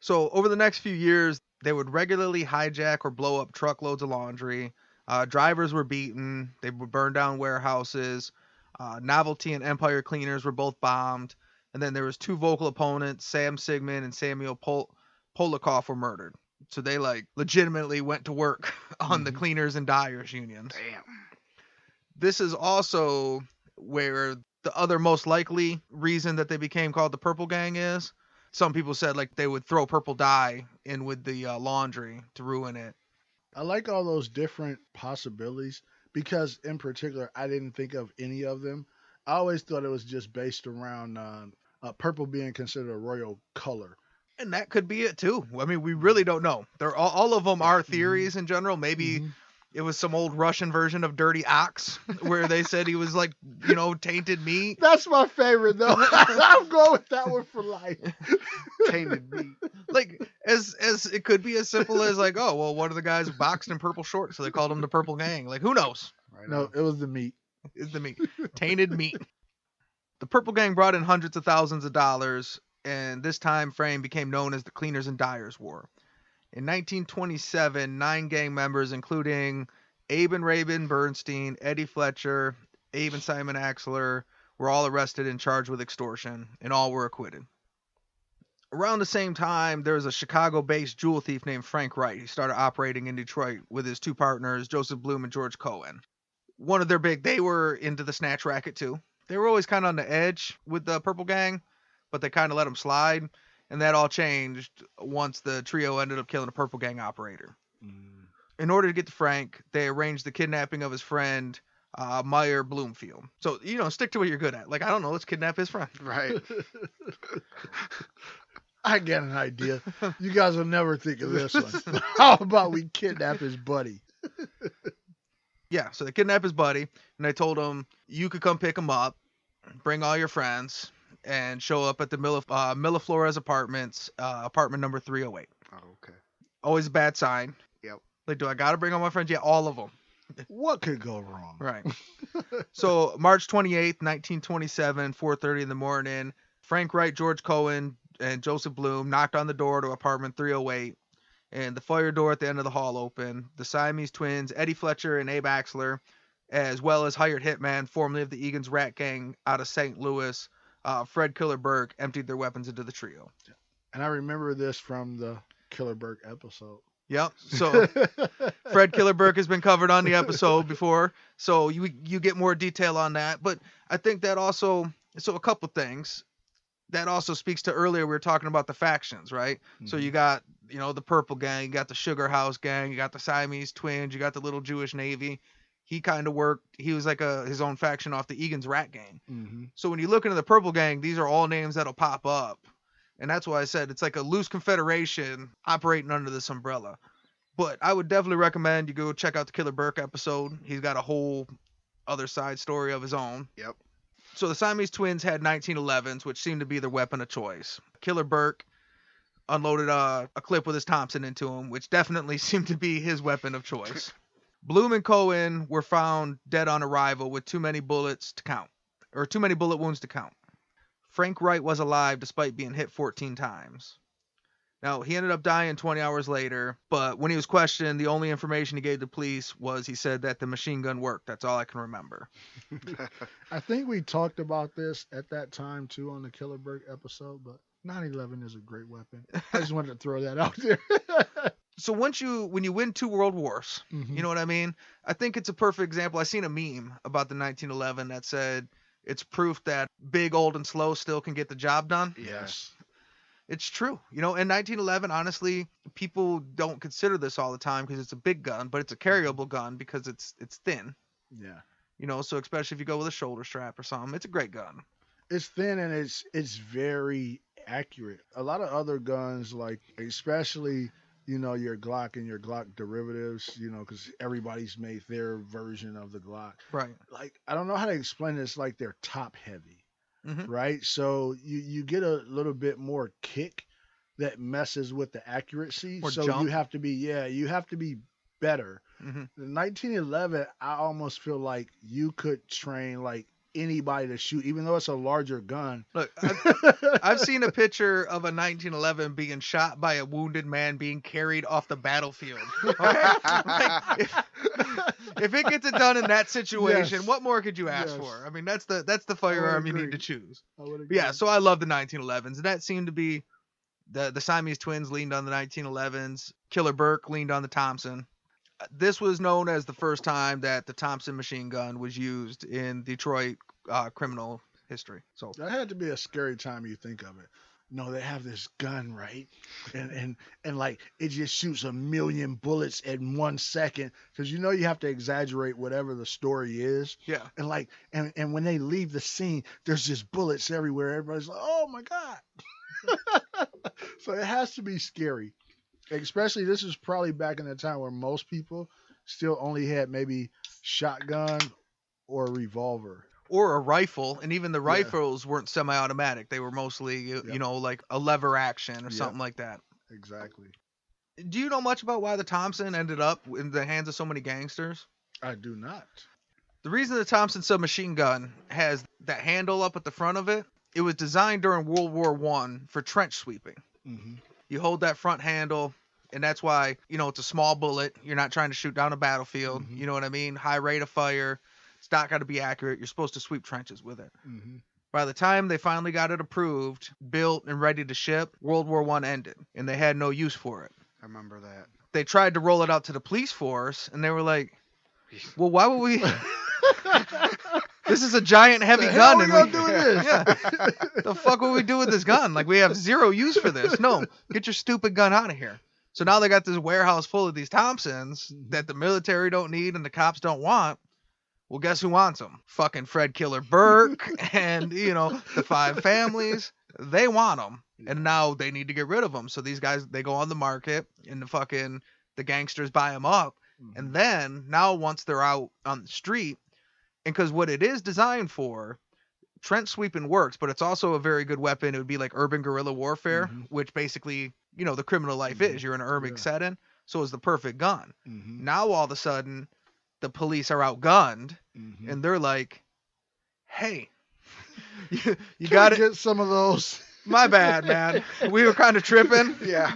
So over the next few years, they would regularly hijack or blow up truckloads of laundry. Drivers were beaten. They would burn down warehouses. Novelty and Empire Cleaners were both bombed. And then there was 2 vocal opponents, Sam Sigmund and Samuel Polikoff, were murdered. So they like legitimately went to work on the cleaners and dyers unions. Damn. This is also where the other most likely reason that they became called the Purple Gang is. Some people said like they would throw purple dye in with the laundry to ruin it. I like all those different possibilities because, in particular, I didn't think of any of them. I always thought it was just based around purple being considered a royal color. And that could be it too. I mean, we really don't know. They're all of them are theories in general. Maybe it was some old Russian version of Dirty Ox where they said he was like, tainted meat. That's my favorite though. I'm going with that one for life. Tainted meat. Like as it could be as simple as like, oh well, one of the guys boxed in purple shorts, so they called him the Purple Gang. Like who knows? Right No, on. it was the meat. Is the meat tainted meat? The Purple Gang brought in hundreds of thousands of dollars, and this time frame became known as the Cleaners and Dyers War. In 1927, 9 gang members, including Abe and Rabin Bernstein, Eddie Fletcher, Abe and Simon Axler, were all arrested and charged with extortion, and all were acquitted. Around the same time, there was a Chicago-based jewel thief named Frank Wright. He started operating in Detroit with his 2 partners, Joseph Bloom and George Cohen. One of their they were into the Snatch Racket too. They were always kind of on the edge with the Purple Gang, but they kind of let them slide. And that all changed once the trio ended up killing a Purple Gang operator. In order to get to Frank, they arranged the kidnapping of his friend, Meyer Bloomfield. So, stick to what you're good at. Like, I don't know, let's kidnap his friend. Right. I get an idea. You guys will never think of this one. How about we kidnap his buddy? Yeah, so they kidnapped his buddy, and they told him, you could come pick him up, bring all your friends, and show up at the Milla Flores apartments, apartment number 308. Oh, okay. Always a bad sign. Yep. Like, do I got to bring all my friends? Yeah, all of them. What could go wrong? Right. So, March 28th, 1927, 4:30 in the morning, Frank Wright, George Cohen, and Joseph Bloom knocked on the door to apartment 308, and the fire door at the end of the hall opened. The Siamese Twins, Eddie Fletcher and Abe Axler, as well as hired hitman, formerly of the Egan's Rat Gang out of St. Louis, Fred Killer Burke, emptied their weapons into the trio. And I remember this from the Killer Burke episode. Yep. So Fred Killer Burke has been covered on the episode before, so you get more detail on that. But I think that also, so a couple things. That also speaks to earlier we were talking about the factions, right? Mm-hmm. So you got, the Purple Gang, you got the Sugar House Gang, you got the Siamese Twins, you got the Little Jewish Navy. He kind of worked, he was like his own faction off the Egan's Rat Gang. Mm-hmm. So when you look into the Purple Gang, these are all names that'll pop up. And that's why I said it's like a loose confederation operating under this umbrella. But I would definitely recommend you go check out the Killer Burke episode. He's got a whole other side story of his own. Yep. So the Siamese Twins had 1911s, which seemed to be their weapon of choice. Killer Burke unloaded a clip with his Thompson into him, which definitely seemed to be his weapon of choice. Bloom and Cohen were found dead on arrival with too many bullet wounds to count. Frank Wright was alive despite being hit 14 times. Now, he ended up dying 20 hours later, but when he was questioned, the only information he gave the police was he said that the machine gun worked. That's all I can remember. I think we talked about this at that time, too, on the Killer Burke episode, but 9/11 is a great weapon. I just wanted to throw that out there. So when you win 2 world wars, Mm-hmm. you know what I mean? I think it's a perfect example. I seen a meme about the 1911 that said it's proof that big, old, and slow still can get the job done. Yes. It's true. In 1911, honestly, people don't consider this all the time because it's a big gun, but it's a carryable gun because it's thin. Yeah. So especially if you go with a shoulder strap or something, it's a great gun. It's thin and it's very accurate. A lot of other guns, like especially, your Glock and your Glock derivatives, because everybody's made their version of the Glock. Right. Like, I don't know how to explain this, like they're top heavy. Mm-hmm. Right? So you get a little bit more kick that messes with the accuracy. Or So jump. you have to be better. Hmm. In 1911, I almost feel like you could train like anybody to shoot, even though it's a larger gun. Look, I've seen a picture of a 1911 being shot by a wounded man being carried off the battlefield. Okay? Like, if it gets it done in that situation, Yes. what more could you ask Yes. for? I mean, that's the firearm you agree. need to choose. I would But agree. yeah, so I love the 1911s, and that seemed to be the Siamese Twins leaned on the 1911s. Killer Burke leaned on the Thompson. This was known as the first time that the Thompson machine gun was used in Detroit criminal history. So That had to be a scary time you think of it. No, they have this gun, right? And like it just shoots 1,000,000 bullets in 1 second, because you have to exaggerate whatever the story is. yeah, And like and when they leave the scene, there's just bullets everywhere. Everybody's like, "Oh my god!" So it has to be scary. Especially this is probably back in the time where most people still only had maybe shotgun or revolver. or a rifle, and even the rifles weren't semi-automatic. They were mostly, you know, like a lever action or something like that. Exactly. Do you know much about why the Thompson ended up in the hands of so many gangsters? I do not. The reason the Thompson submachine gun has that handle up at the front of it, it was designed during World War I for trench sweeping. Mm-hmm. You hold that front handle, and that's why, you know, it's a small bullet. You're not trying to shoot down a battlefield. Mhm. You know what I mean? High rate of fire. It's not got to be accurate. You're supposed to sweep trenches with it. Mm-hmm. By the time they finally got it approved, built, and ready to ship, World War I ended, and they had no use for it. I remember that. They tried to roll it out to the police force, and they were like, well, why would we... This is a giant heavy The gun, hell and we gonna do with this? Yeah. The fuck would we do with this gun? Like, we have zero use for this. No, get your stupid gun out of here. So now they got this warehouse full of these Thompsons that the military don't need and the cops don't want. Well, guess who wants them? Fucking Fred Killer Burke and, you know, the five families. They want them. And now they need to get rid of them. So these guys, they go on the market, and the gangsters buy them up. And then now once they're out on the street, and because what it is designed for, trench sweeping works, but it's also a very good weapon. It would be like urban guerrilla warfare, which basically, you know, the criminal life is. You're in an urban setting, so it's the perfect gun. Now all of a sudden, the police are outgunned, and they're like, "Hey, you got to get some of those." My bad, man. We were kind of tripping. Yeah.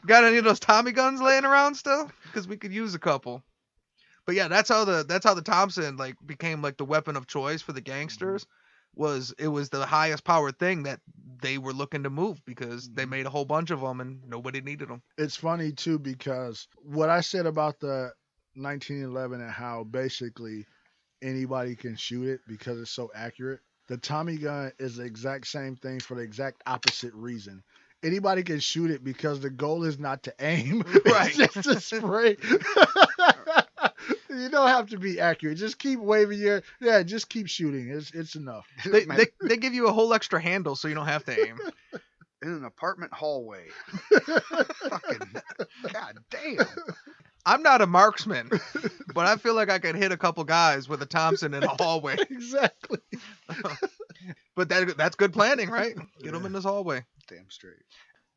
Got any of those Tommy guns laying around still? Because we could use a couple. But yeah, that's how the Thompson like became like the weapon of choice for the gangsters. It was the highest powered thing that they were looking to move, because they made a whole bunch of them and nobody needed them. It's funny too, because what I said about the 1911 and how basically anybody can shoot it because it's so accurate. The Tommy gun is the exact same thing for the exact opposite reason. Anybody can shoot it because the goal is not to aim, Right. It's just to spray. You don't have to be accurate. Just keep waving just keep shooting. It's enough. They give you a whole extra handle so you don't have to aim. In an apartment hallway. Fucking god damn. I'm not a marksman, but I feel like I could hit a couple guys with a Thompson in a hallway. Exactly. But that's good planning, right? Get them in this hallway. Damn straight.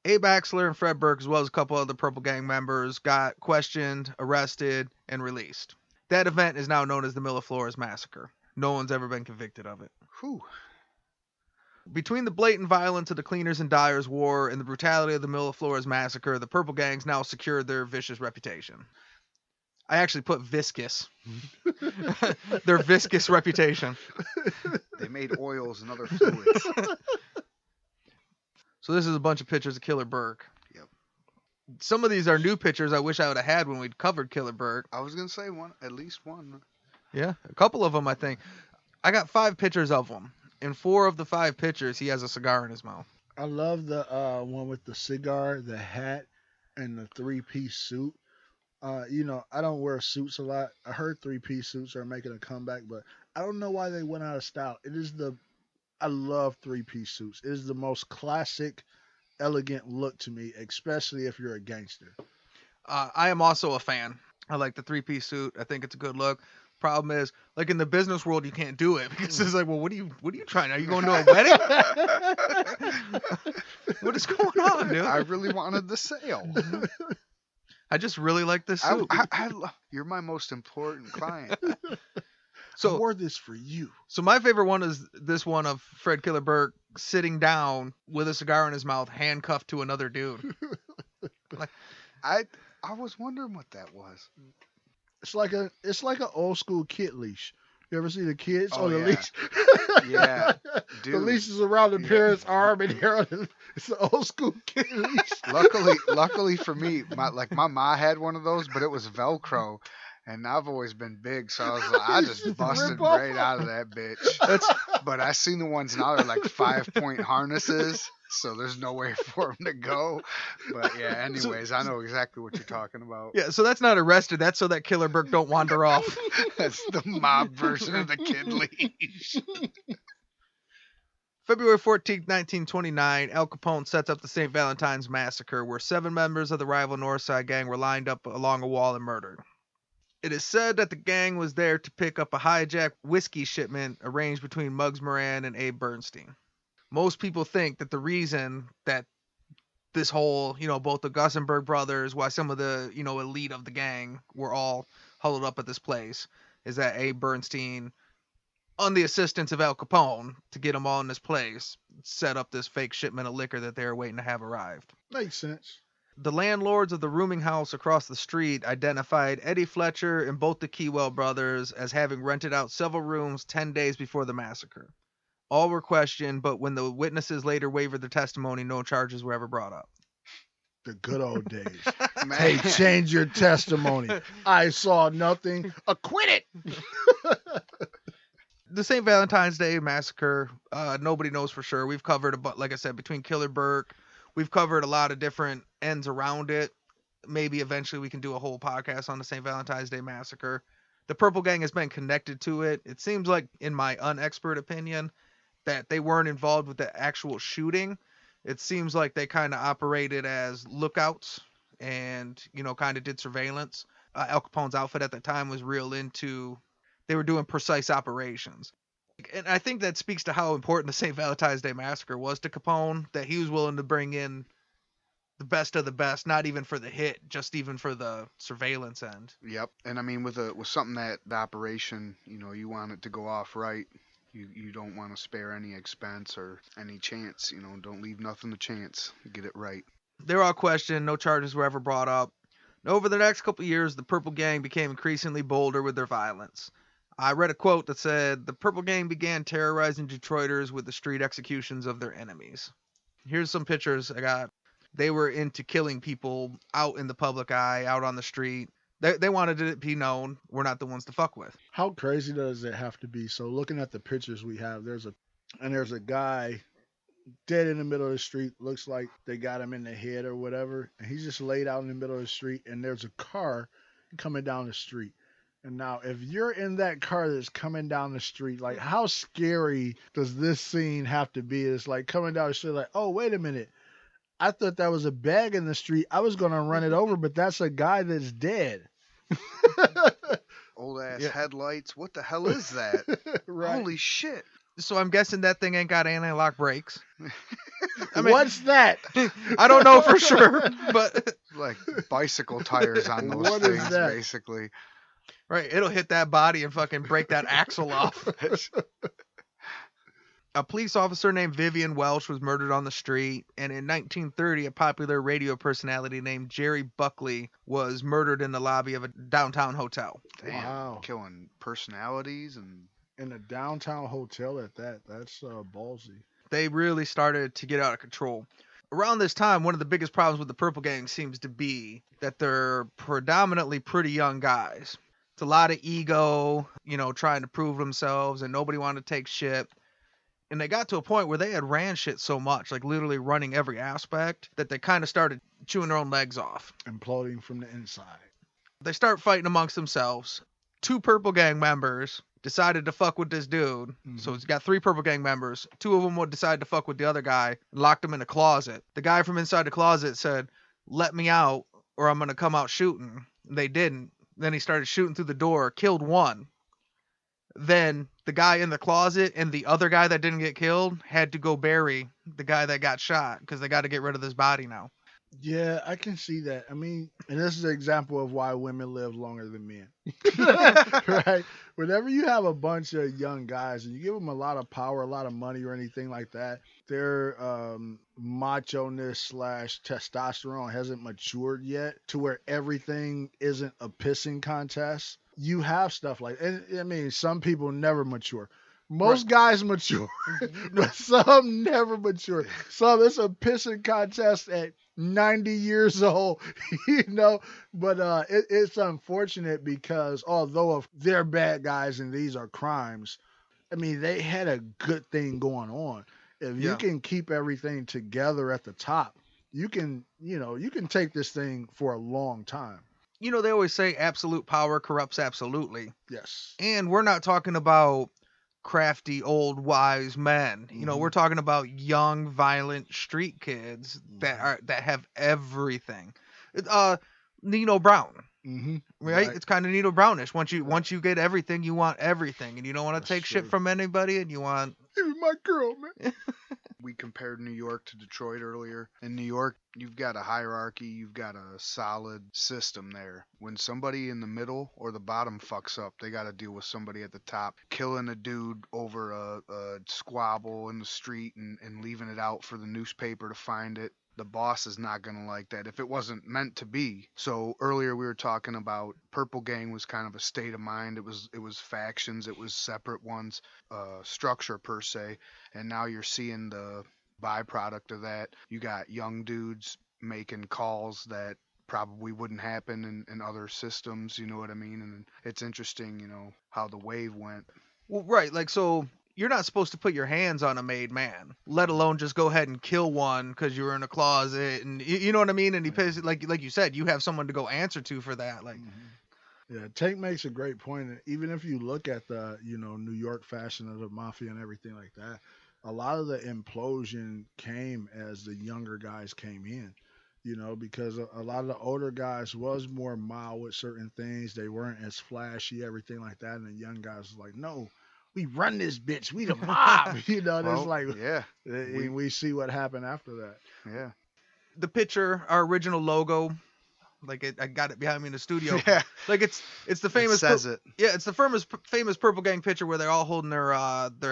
Abe Axler and Fred Burke, as well as a couple other Purple Gang members, got questioned, arrested, and released. That event is now known as the Metaform Massacre. No one's ever been convicted of it. Whew. Between the blatant violence of the Cleaners and Dyers War and the brutality of the Metaform Massacre, the Purple Gangs now secured their vicious reputation. I actually put viscous. Their viscous reputation. They made oils and other fluids. So this is a bunch of pictures of Killer Burke. Yep. Some of these are new pictures I wish I would have had when we'd covered Killer Burke. I was gonna say at least one. Yeah, a couple of them, I think. I got 5 pictures of him. In 4 of the 5 pictures, he has a cigar in his mouth. I love the one with the cigar, the hat, and the 3-piece suit. You know, I don't wear suits a lot. I heard 3-piece suits are making a comeback, but I don't know why they went out of style. I love 3-piece suits. It is the most classic, elegant look to me, especially if you're a gangster. I am also a fan. I like the 3-piece suit. I think it's a good look. Problem is, like in the business world, you can't do it because it's like, well, what are you trying? Are you going to a wedding? What is going on, dude? I really wanted the sale. I just really like this suit. You're my most important client. I wore this for you. So my favorite one is this one of Fred Killer Burke sitting down with a cigar in his mouth, handcuffed to another dude. Like, I was wondering what that was. It's like an old school kid leash. You ever see the kids on the yeah. leash? Yeah, dude. The leash is around the parent's arm, and it's an old school kid leash. Luckily for me, my ma had one of those, but it was Velcro, and I've always been big, so I just busted right out of that bitch. But I seen the ones now, they're like 5-point harnesses, so there's no way for them to go. But yeah, anyways, I know exactly what you're talking about. yeah, so that's not arrested. That's so that Killer Burke don't wander off. That's the mob version of the kid leash. February 14th, 1929, Al Capone sets up the St. Valentine's Massacre, where 7 members of the rival Northside gang were lined up along a wall and murdered. It is said that the gang was there to pick up a hijacked whiskey shipment arranged between Muggs Moran and Abe Bernstein. Most people think that the reason that this whole, both the Gussenberg brothers, why some of the, elite of the gang were all huddled up at this place, is that Abe Bernstein, on the assistance of Al Capone, to get them all in this place, set up this fake shipment of liquor that they were waiting to have arrived. Makes sense. The landlords of the rooming house across the street identified Eddie Fletcher and both the Keywell brothers as having rented out several rooms 10 days before the massacre. All were questioned, but when the witnesses later wavered their testimony, no charges were ever brought up. The good old days. Man. Hey, change your testimony. I saw nothing. Acquitted. The St. Valentine's Day Massacre, nobody knows for sure. We've covered, like I said, between Killer Burke, we've covered a lot of different ends around it. Maybe eventually we can do a whole podcast on the St. Valentine's Day Massacre. The Purple Gang has been connected to it. It seems like, in my unexpert opinion, that they weren't involved with the actual shooting. It seems like they kind of operated as lookouts and, kind of did surveillance. Al Capone's outfit at the time was real into, they were doing precise operations. And I think that speaks to how important the St. Valentine's Day Massacre was to Capone, that he was willing to bring in the best of the best, not even for the hit, just even for the surveillance end. Yep. And I mean, with something that the operation, you want it to go off right. You don't want to spare any expense or any chance. Don't leave nothing to chance. Get it right. They were all questioned. No charges were ever brought up. Over the next couple of years, the Purple Gang became increasingly bolder with their violence. I read a quote that said, "The Purple Gang began terrorizing Detroiters with the street executions of their enemies." Here's some pictures I got. They were into killing people out in the public eye, out on the street. They wanted it to be known we're not the ones to fuck with. How crazy does it have to be? So looking at the pictures we have, there's a guy dead in the middle of the street. Looks like they got him in the head or whatever. And he's just laid out in the middle of the street, and there's a car coming down the street. And now, if you're in that car that's coming down the street, like, how scary does this scene have to be? It's like coming down the street, like, oh, wait a minute. I thought that was a bag in the street. I was going to run it over, but that's a guy that's dead. Old ass headlights. What the hell is that? Right. Holy shit. So I'm guessing that thing ain't got anti-lock brakes. I mean, what's that? I don't know for sure, but like bicycle tires on those What is things, that? basically. right, it'll hit that body and fucking break that axle off. A police officer named Vivian Welsh was murdered on the street, and in 1930, a popular radio personality named Jerry Buckley was murdered in the lobby of a downtown hotel. Damn. Wow. Killing personalities and In a downtown hotel at that. That's ballsy. They really started to get out of control. Around this time, one of the biggest problems with the Purple Gang seems to be that they're predominantly pretty young guys. It's a lot of ego, trying to prove themselves, and nobody wanted to take shit. And they got to a point where they had ran shit so much, like literally running every aspect, that they kind of started chewing their own legs off. Imploding from the inside. They start fighting amongst themselves. 2 Purple Gang members decided to fuck with this dude. Mm-hmm. So he's got 3 Purple Gang members. 2 of them would decide to fuck with the other guy and locked him in a closet. The guy from inside the closet said, "Let me out or I'm going to come out shooting." And they didn't. Then he started shooting through the door, killed one, then the guy in the closet and the other guy that didn't get killed had to go bury the guy that got shot because they got to get rid of this body now. Yeah, I can see that. I mean, and this is an example of why women live longer than men. Right? Whenever you have a bunch of young guys and you give them a lot of power, a lot of money, or anything like that, their macho-ness / testosterone hasn't matured yet to where everything isn't a pissing contest. You have stuff like, and I mean, some people never mature. Most guys mature, but some never mature. Some, it's a pissing contest at 90 years old, you know. But it's unfortunate because although they're bad guys and these are crimes, I mean, they had a good thing going on. If you can keep everything together at the top, you can take this thing for a long time. You know, they always say absolute power corrupts absolutely. Yes. And we're not talking about crafty old wise men. You know, we're talking about young violent street kids that have everything. Nino Brown, right? It's kind of Nino Brownish. Once you get everything, you want everything, and you don't want to take shit from anybody, and you want my girl, man. We compared New York to Detroit earlier. In New York, you've got a hierarchy, you've got a solid system there. When somebody in the middle or the bottom fucks up, they got to deal with somebody at the top killing a dude over a squabble in the street and leaving it out for the newspaper to find it. The boss is not going to like that if it wasn't meant to be. So earlier we were talking about Purple Gang was kind of a state of mind. It was factions. It was separate ones, structure per se. And now you're seeing the byproduct of that. You got young dudes making calls that probably wouldn't happen in other systems. You know what I mean? And it's interesting, you know, how the wave went. Well, right. Like, so you're not supposed to put your hands on a made man, let alone just go ahead and kill one because you were in a closet, and you know what I mean. And he pays, like you said, you have someone to go answer to for that. Like, yeah, Tank makes a great point. Even if you look at the New York fashion of the mafia and everything like that, a lot of the implosion came as the younger guys came in. Because a lot of the older guys was more mild with certain things. They weren't as flashy, everything like that, and the young guys was like, no. We run this bitch. We the mob. We see what happened after that. Yeah. The picture, our original logo, like I got it behind me in the studio. Yeah. Like it's the famous. It says it. Yeah, it's the famous Purple Gang picture where they're all holding their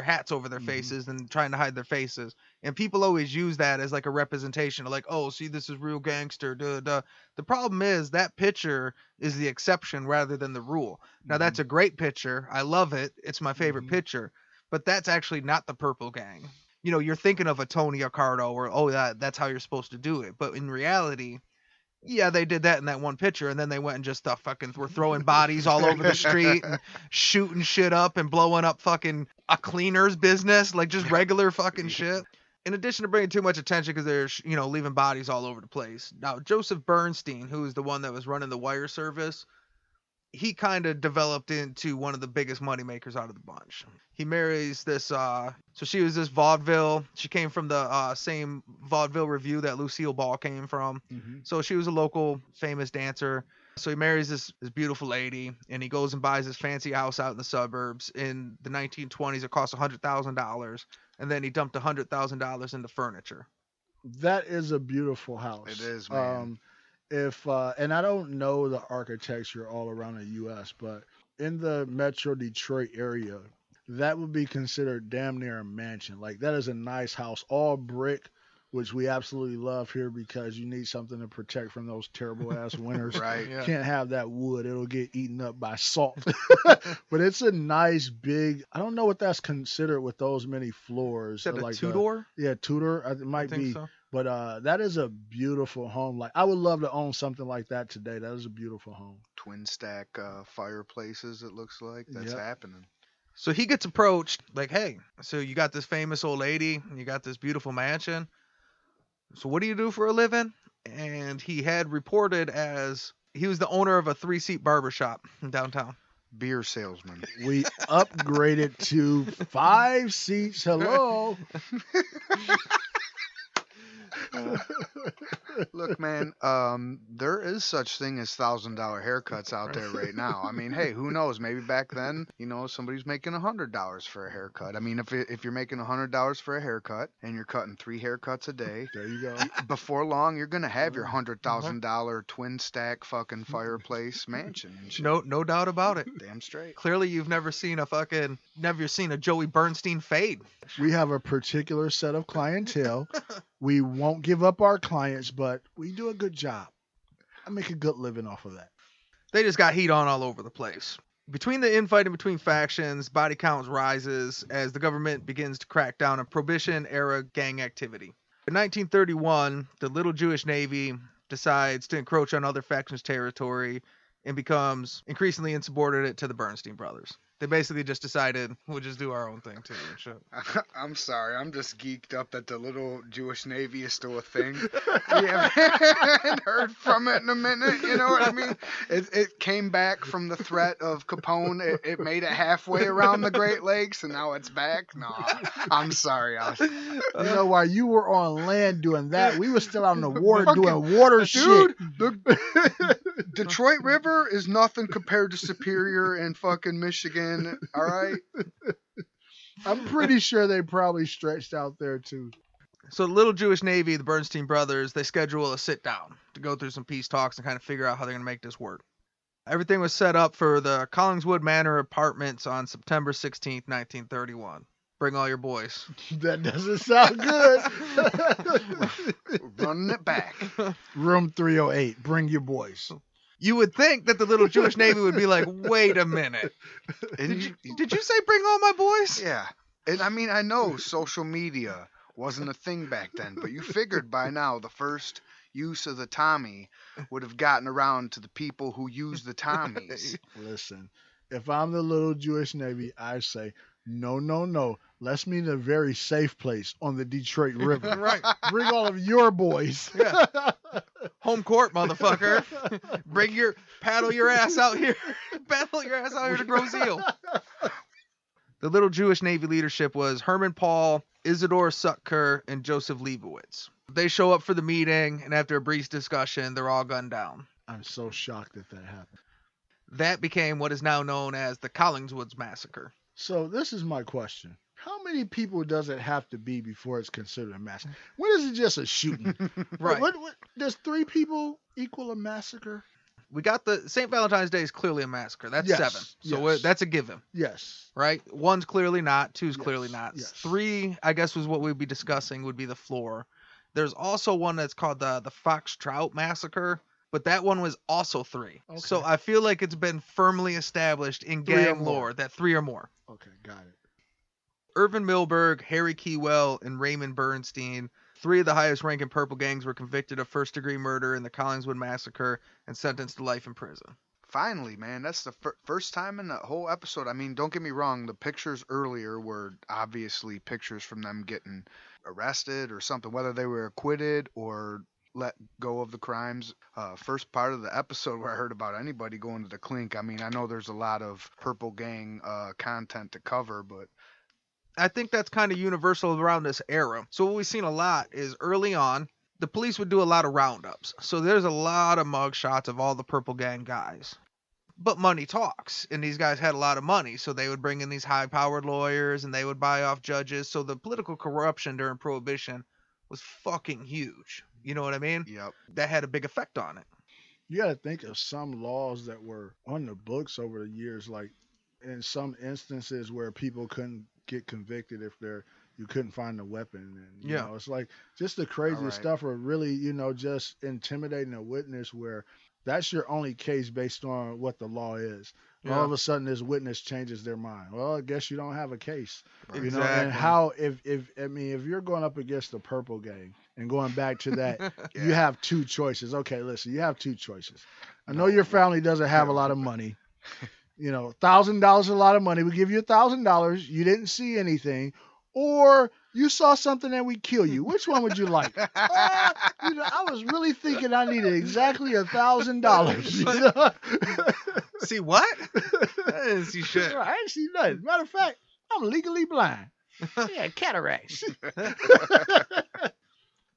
hats over their faces and trying to hide their faces. And people always use that as like a representation of like, oh, see, this is real gangster. Duh, duh. The problem is that picture is the exception rather than the rule. Now that's a great picture. I love it. It's my favorite picture. But that's actually not the Purple Gang. You're thinking of a Tony Accardo or that's how you're supposed to do it. But in reality, yeah, they did that in that one picture, and then they went and just were throwing bodies all over the street and shooting shit up and blowing up fucking a cleaner's business, like just regular fucking shit. In addition to bringing too much attention because they're, leaving bodies all over the place. Now, Joseph Bernstein, who is the one that was running the wire service, he kind of developed into one of the biggest moneymakers out of the bunch. He marries this, so she was this vaudeville. She came from the same vaudeville review that Lucille Ball came from. So she was a local famous dancer. So he marries this beautiful lady, and he goes and buys this fancy house out in the suburbs. In the 1920s, it cost $100,000, and then he dumped $100,000 into furniture. That is a beautiful house. It is, man. And I don't know the architecture all around the U.S., but in the Metro Detroit area, that would be considered damn near a mansion. Like, that is a nice house, all brick, which we absolutely love here because you need something to protect from those terrible ass winters. Right. Yeah. Can't have that wood. It'll get eaten up by salt. But it's a nice big, I don't know what that's considered with those many floors. Is that like a two-door? Yeah, two-door. It might be. So. But that is a beautiful home. Like, I would love to own something like that today. That is a beautiful home. Twin stack fireplaces, it looks like. That's happening. So he gets approached like, hey, so you got this famous old lady and you got this beautiful mansion. So what do you do for a living? And he had reported as he was the owner of a 3-seat barbershop in downtown. Beer salesman. We upgraded to 5 seats. Hello. Look, man, there is such thing as $1,000 haircuts out there right now. I mean, hey, who knows? Maybe back then, somebody's making $100 for a haircut. I mean, if you're making $100 for a haircut and you're cutting 3 haircuts a day, There you go. before long you're gonna have your $100,000 twin stack fucking fireplace mansion and shit. No doubt about it. Damn straight. Clearly, you've never seen a Joey Bernstein fade. We have a particular set of clientele. We won't give up our clients, but we do a good job. I make a good living off of that. They just got heat on all over the place. Between the infighting between factions, body count rises as the government begins to crack down on Prohibition-era gang activity. In 1931, the Little Jewish Navy decides to encroach on other factions' territory and becomes increasingly insubordinate to the Bernstein brothers. They basically just decided, we'll just do our own thing too and shit. I'm sorry, I'm just geeked up that the Little Jewish Navy is still a thing. We haven't heard from it in a minute, you know what I mean? It came back from the threat of Capone. It made it halfway around the Great Lakes, and now it's back? No, I'm sorry. You know, while you were on land doing that, we were still out in the water doing water shit. The Detroit River is nothing compared to Superior and fucking Michigan. All right. I'm pretty sure they probably stretched out there too. So the Little Jewish Navy, the Bernstein brothers, they schedule a sit down to go through some peace talks and kind of figure out how they're going to make this work. Everything was set up for the Collingswood Manor apartments on September 16th, 1931. Bring all your boys. That doesn't sound good. Running it back. Room 308. Bring your boys. You would think that the Little Jewish Navy would be like, wait a minute. Did you say bring all my boys? Yeah. And I mean, I know social media wasn't a thing back then, but you figured by now the first use of the Tommy would have gotten around to the people who use the Tommies. Listen, if I'm the Little Jewish Navy, I say, no. Let's meet in a very safe place on the Detroit River. Right. Bring all of your boys. Yeah. Home court, motherfucker. Paddle your ass out here. Paddle your ass out here to Grosse Ile. The Little Jewish Navy leadership was Herman Paul, Isidore Sutker, and Joseph Leibowitz. They show up for the meeting, and after a brief discussion, they're all gunned down. I'm so shocked that happened. That became what is now known as the Collingswoods Massacre. So this is my question. How many people does it have to be before it's considered a massacre? When is it just a shooting? Right. What, does 3 people equal a massacre? We got the St. Valentine's Day is clearly a massacre. That's Yes, 7. So yes. that's a given, Yes. right? 1's clearly not. 2's Yes, clearly not. yes. 3, I guess, was what we'd be discussing would be the floor. There's also one that's called the Foxtrout Massacre, but that one was also 3. Okay. So I feel like it's been firmly established in 3 or gang more. lore that 3 or more. Okay, got it. Irvin Milberg, Harry Keywell, and Raymond Bernstein, 3 of the highest-ranking purple gangs, were convicted of first-degree murder in the Collingswood Massacre and sentenced to life in prison. Finally, man, that's the first time in the whole episode. I mean, don't get me wrong. The pictures earlier were obviously pictures from them getting arrested or something, whether they were acquitted or let go of the crimes. First part of the episode where I heard about anybody going to the clink. I mean, I know there's a lot of purple gang content to cover, but I think that's kind of universal around this era. So what we've seen a lot is early on, the police would do a lot of roundups. So there's a lot of mugshots of all the purple gang guys. But money talks, and these guys had a lot of money, so they would bring in these high-powered lawyers, and they would buy off judges. So the political corruption during Prohibition was fucking huge. You know what I mean? yep. That had a big effect on it. You got to think of some laws that were on the books over the years, like in some instances where people couldn't get convicted if you couldn't find a weapon. And you know, it's like just the craziest stuff, or really, just intimidating a witness where that's your only case based on what the law is. Yeah. All of a sudden this witness changes their mind. Well, I guess you don't have a case. Exactly. You know, and how if you're going up against the purple gang and going back to that, you have 2 choices. Okay, listen, you have 2 choices. I know your family doesn't have a lot of money. $1,000 is a lot of money. We give you $1,000. You didn't see anything. Or you saw something and we kill you. Which one would you like? I was really thinking I needed exactly $1,000. See what? I didn't see shit. I didn't see nothing. Matter of fact, I'm legally blind. Yeah, cataracts.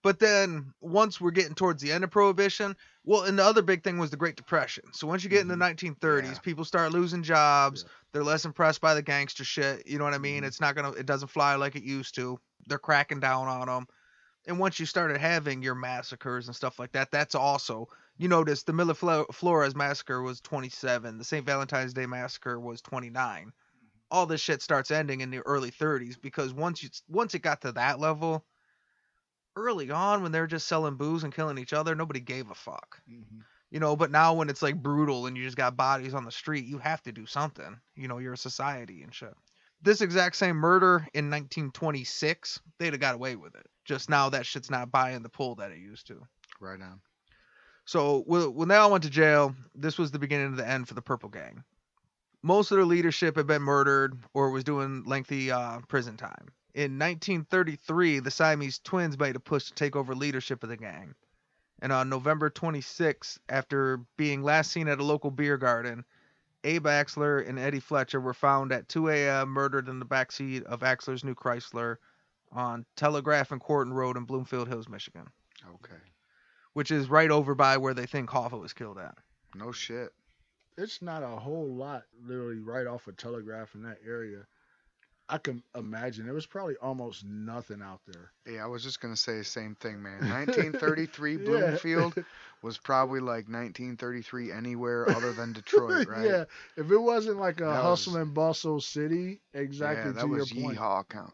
But then once we're getting towards the end of Prohibition, well, and the other big thing was the Great Depression. So once you get in the 1930s, people start losing jobs. Yeah. They're less impressed by the gangster shit. You know what I mean? Mhm. It doesn't fly like it used to. They're cracking down on them. And once you started having your massacres and stuff like that, that's also, you notice the Flores massacre was 27. The St. Valentine's Day massacre was 29. All this shit starts ending in the early 30s because once it got to that level, early on when they're just selling booze and killing each other, nobody gave a fuck. Mhm. You know, but now when it's like brutal and you just got bodies on the street, you have to do something. You know, you're a society and shit. This exact same murder in 1926, they'd have got away with it. Just now that shit's not buying the pull that it used to. Right on. So when they all went to jail, this was the beginning of the end for the Purple Gang. Most of their leadership had been murdered or was doing lengthy prison time. In 1933, the Siamese Twins made a push to take over leadership of the gang. And on November 26, after being last seen at a local beer garden, Abe Axler and Eddie Fletcher were found at 2 a.m. murdered in the backseat of Axler's new Chrysler on Telegraph and Corton Road in Bloomfield Hills, Michigan, Okay. which is right over by where they think Hoffa was killed at. No shit. It's not a whole lot, literally, right off of Telegraph in that area. I can imagine there was probably almost nothing out there. Yeah, I was just gonna say the same thing, man. 1933 Yeah. Bloomfield was probably like 1933 anywhere other than Detroit, right? Yeah, if it wasn't like a That hustle was- and bustle city, exactly Yeah, that to your was point. yeehaw count.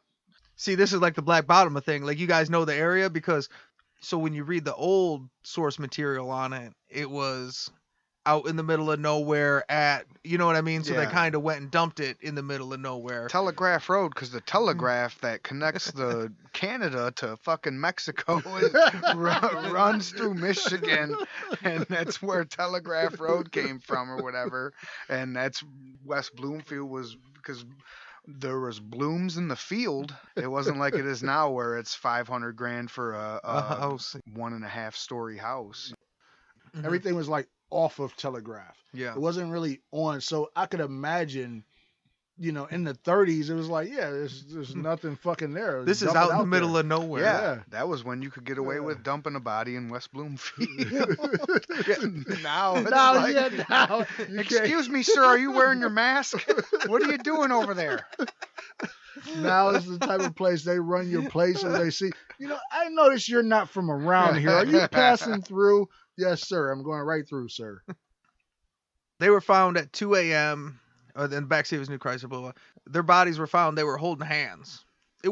See, this is like the Black Bottom thing. Like, you guys know the area because, so when you read the old source material on it, it was out in the middle of nowhere at, you know what I mean? So they Yeah. kind of went and dumped it in the middle of nowhere. Telegraph Road, because the telegraph that connects the Canada to fucking Mexico runs through Michigan, and that's where Telegraph Road came from or whatever. And that's West Bloomfield was because there was blooms in the field. It wasn't like it is now where it's $500,000 for a house. 1.5 story house. Mhm. Everything was like off of Telegraph. Yeah. It wasn't really on. So I could imagine, in the 30s, it was like, yeah, there's nothing fucking there. This is Dump it out in the middle there. of nowhere. Yeah, Yeah. that was when you could get away Yeah. with dumping a body in West Bloomfield. Now it's Now, like, yeah, now you can't. excuse me, sir, are you wearing your mask? What are you doing over there? Now is the type of place they run your place and they see, I notice you're not from around here. Are you passing through? Yes, sir. I'm going right through, sir. They were found at 2 a.m. In the backseat of his new Chrysler. Blah, blah. Their bodies were found. They were holding hands. They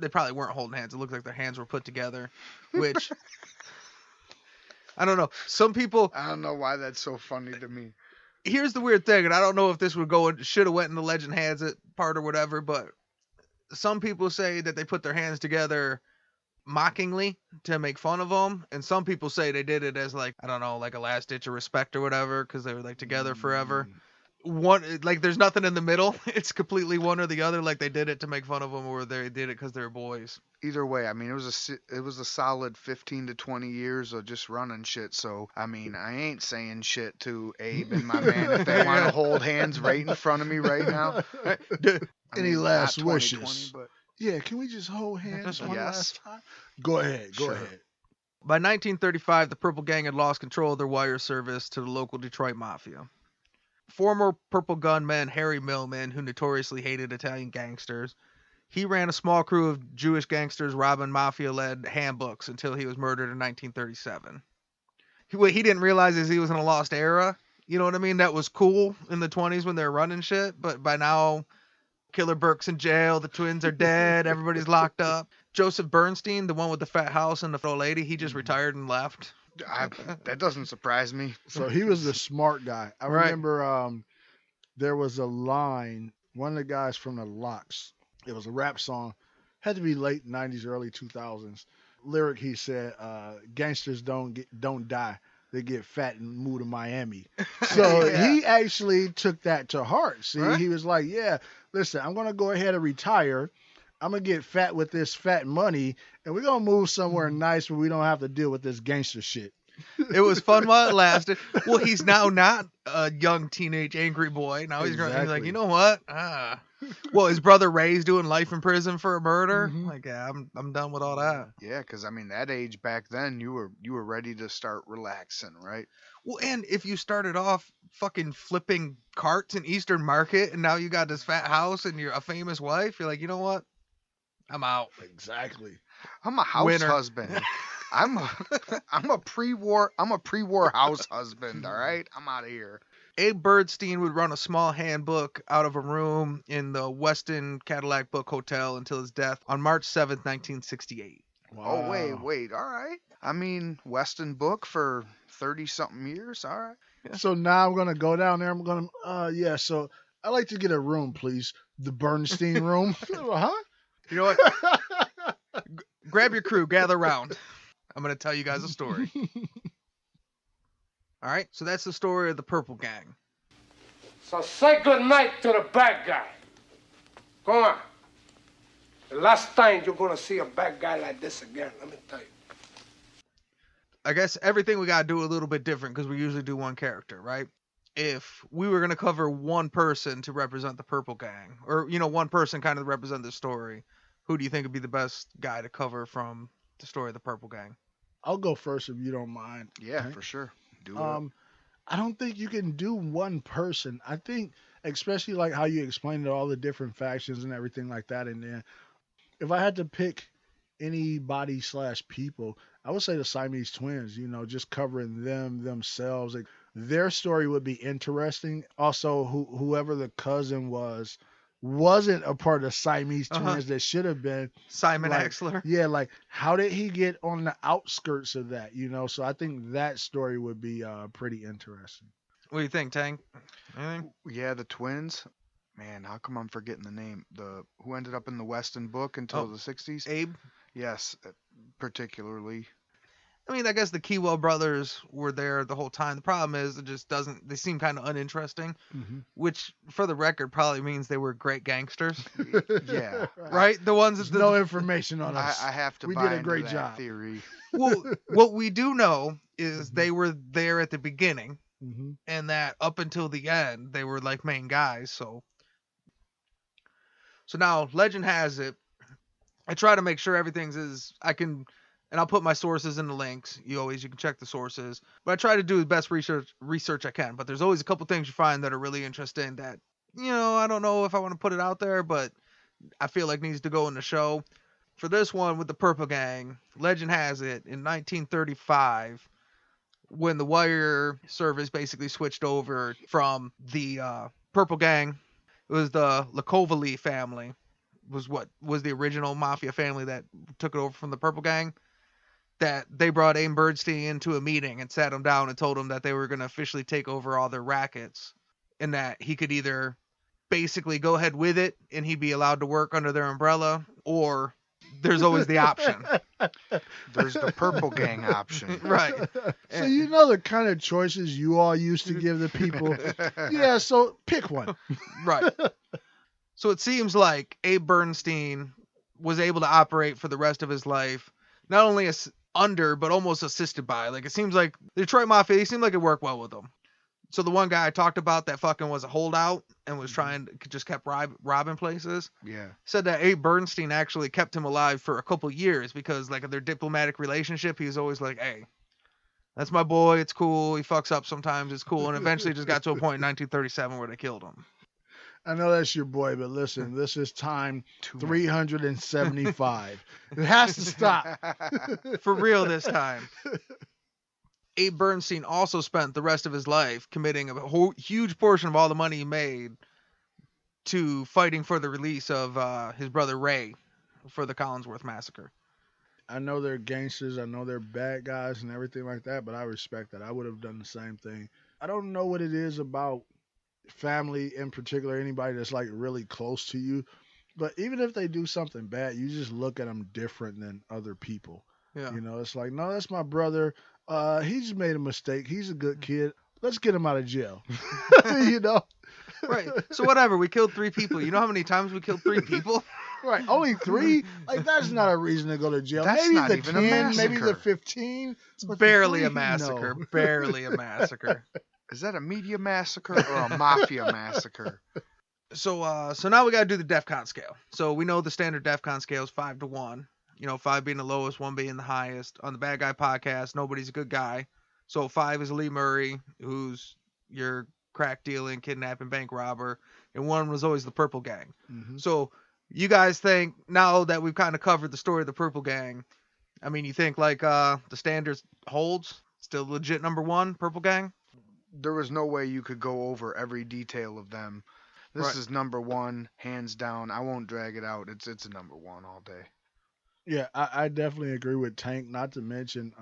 probably weren't holding hands. It looked like their hands were put together, which I don't know. Some people. I don't know why that's so funny to me. Here's the weird thing, and I don't know if this should have went in the legend has it part or whatever, but some people say that they put their hands together mockingly to make fun of them, and some people say they did it as like, I don't know, like a last ditch of respect or whatever, because they were like together forever. One, like, there's nothing in the middle. It's completely one or the other. Like, they did it to make fun of them, or they did it because they're boys. Either way, I mean, it was a solid 15 to 20 years of just running shit. So, I mean, I ain't saying shit to Abe and my man if they want to hold hands right in front of me right now. I Any mean, last not 2020, wishes? but Yeah, can we just hold hands one Yes. last time? Go ahead. Go Sure. ahead. By 1935, the Purple Gang had lost control of their wire service to the local Detroit Mafia. Former Purple gunman Harry Millman, who notoriously hated Italian gangsters, he ran a small crew of Jewish gangsters robbing Mafia-led handbooks until he was murdered in 1937. What he didn't realize is he was in a lost era. You know what I mean? That was cool in the 20s when they were running shit, but by now, Killer Burke's in jail, the twins are dead, everybody's locked up. Joseph Bernstein, the one with the fat house and the old lady, he just retired and left. that doesn't surprise me. So he was the smart guy. I Right. remember there was a line, one of the guys from the Locks, it was a rap song, had to be late 90s, early 2000s. Lyric, he said, gangsters don't die. They get fat and move to Miami. So Yeah. he actually took that to heart. See, Right. he was like, yeah, listen, I'm going to go ahead and retire. I'm going to get fat with this fat money, and we're going to move somewhere nice where we don't have to deal with this gangster shit. It was fun while it lasted. Well, he's now not a young teenage angry boy. Now he's like, Exactly. you know what? Well, his brother Ray's doing life in prison for a murder. Mhm. Like, yeah, I'm done with all that. Yeah, because I mean that age back then, you were ready to start relaxing, right? Well, and if you started off fucking flipping carts in Eastern Market, and now you got this fat house and you're a famous wife, you're like, you know what? I'm out. Exactly. I'm a house Winner. husband. I'm a pre-war house husband. All right, I'm out of here. Abe Birdstein would run a small handbook out of a room in the Weston Cadillac Book Hotel until his death on March 7th, 1968. Oh wait, all right. I mean, Weston book for 30-something years. All right. So now I'm gonna go down there. I'm gonna yeah. So I'd like to get a room, please. The Bernstein room. Huh? You know what? Grab your crew, gather round. I'm going to tell you guys a story. All right, so that's the story of the Purple Gang. So say good night to the bad guy. Go on. The last time you're gonna see a bad guy like this again, let me tell you. I guess everything we got to do a little bit different because we usually do one character, right? If we were going to cover one person to represent the Purple Gang, or, you know, one person kind of represent the story, who do you think would be the best guy to cover from the story of the Purple Gang? I'll go first if you don't mind. Yeah, Okay. for sure. Do it. I don't think you can do one person. I think, especially like how you explained all the different factions and everything like that. And then, if I had to pick anybody / people, I would say the Siamese Twins. You know, just covering them themselves. Like, their story would be interesting. Also, whoever the cousin wasn't a part of Siamese Twins that should have been. Simon like, Axler. Yeah, like how did he get on the outskirts of that? You know, so I think that story would be pretty interesting. What do you think, Tank? Anything? Yeah, the twins. Man, how come I'm forgetting the name? Who ended up in the Weston book until the 60s? Abe? Yes, particularly. I mean, I guess the Keywell brothers were there the whole time. The problem is they seem kind of uninteresting, which for the record probably means they were great gangsters. Yeah. Right? The ones that No information on us. I have to We buy did a into great that job. theory. Well, what we do know is they were there at the beginning, and that up until the end, they were like main guys. So now legend has it, I try to make sure everything's and I'll put my sources in the links. You can check the sources, but I try to do the best research I can. But there's always a couple things you find that are really interesting that, you know, I don't know if I want to put it out there, but I feel like needs to go in the show. For this one with the Purple Gang, legend has it in 1935, when the wire service basically switched over from the Purple Gang, it was the Lacovali family, was the original mafia family that took it over from the Purple Gang. That they brought Abe Birdstein into a meeting and sat him down and told him that they were going to officially take over all their rackets, and that he could either basically go ahead with it and he'd be allowed to work under their umbrella, or there's always the option. There's the Purple Gang option. Right. So you know the kind of choices you all used to give the people. Yeah, so pick one. Right. So it seems like Abe Birdstein was able to operate for the rest of his life, not only under, but almost assisted by. Like, it seems like the Detroit Mafia, he seemed like it worked well with them. So the one guy I talked about that fucking was a holdout and was just kept robbing places. Yeah. Said that Abe Birdstein actually kept him alive for a couple years because, like, of their diplomatic relationship, he was always like, hey, that's my boy, it's cool, he fucks up sometimes, it's cool. And eventually just got to a point in 1937 where they killed him. I know that's your boy, but listen, this is time 375. It has to stop. For real this time. Abe Birdstein also spent the rest of his life committing a huge portion of all the money he made to fighting for the release of his brother Ray for the Collingswoods Massacre. I know they're gangsters, I know they're bad guys and everything like that, but I respect that. I would have done the same thing. I don't know what it is about family in particular, anybody that's like really close to you, but even if they do something bad, you just look at them different than other people. Yeah. You know, it's like, no, that's my brother. He just made a mistake. He's a good kid. Let's get him out of jail. You know? Right. So whatever, we killed 3 people. You know how many times we killed 3 people? Right. Only 3? Like, that's not a reason to go to jail. That's maybe not the even 10, a massacre. maybe the 15. But Barely the a 3, massacre. no. Barely a massacre. Is that a media massacre or a mafia massacre? So now we gotta do the DEFCON scale. So we know the standard DEFCON scale is 5 to 1. 5 being the lowest, 1 being the highest. On the Bad Guy podcast, nobody's a good guy. So 5 is Lee Murray, who's your crack dealing, kidnapping, bank robber, and 1 was always the Purple Gang. Mm-hmm. So you guys think, now that we've kind of covered the story of the Purple Gang, I mean, you think like the standards holds? Still legit number 1, Purple Gang? There was no way you could go over every detail of them. This Right. is number 1, hands down. I won't drag it out. It's a number 1 all day. Yeah, I definitely agree with Tank, not to mention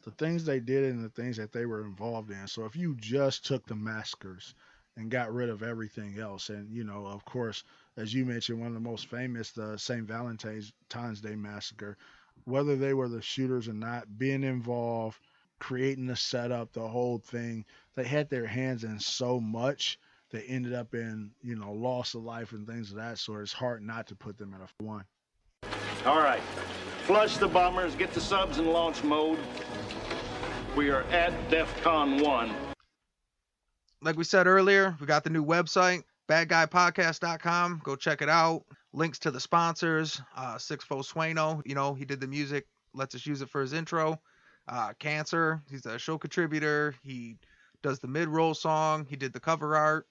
the things they did and the things that they were involved in. So if you just took the massacres and got rid of everything else, and, of course, as you mentioned, one of the most famous, the St. Valentine's Day Massacre, whether they were the shooters or not, being involved, creating the setup, the whole thing, they had their hands in so much. They ended up in, loss of life and things of that sort. It's hard not to put them in a 1. All right. Flush the bombers, get the subs in launch mode. We are at DEFCON 1. Like we said earlier, we got the new website, badguypodcast.com. Go check it out. Links to the sponsors. Sixfo Sueno, he did the music, lets us use it for his intro. Cancer, he's a show contributor. He does the mid-roll song. He did the cover art.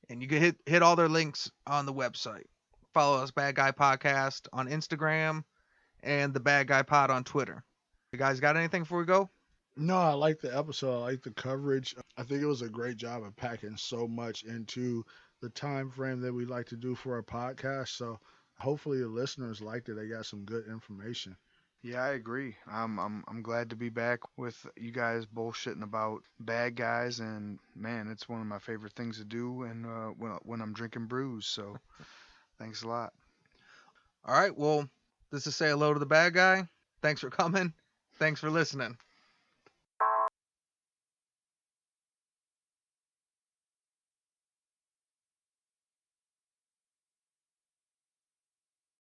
And you can hit all their links on the website. Follow us, Bad Guy Podcast, on Instagram and the Bad Guy Pod on Twitter. You guys got anything before we go? No, I like the episode. I like the coverage. I think it was a great job of packing so much into the time frame that we like to do for our podcast. So hopefully the listeners liked it. They got some good information. Yeah, I agree. I'm glad to be back with you guys bullshitting about bad guys, and man, it's one of my favorite things to do, and when I'm drinking brews. So thanks a lot. All right, well, this is Say Hello to the Bad Guy. Thanks for coming. Thanks for listening.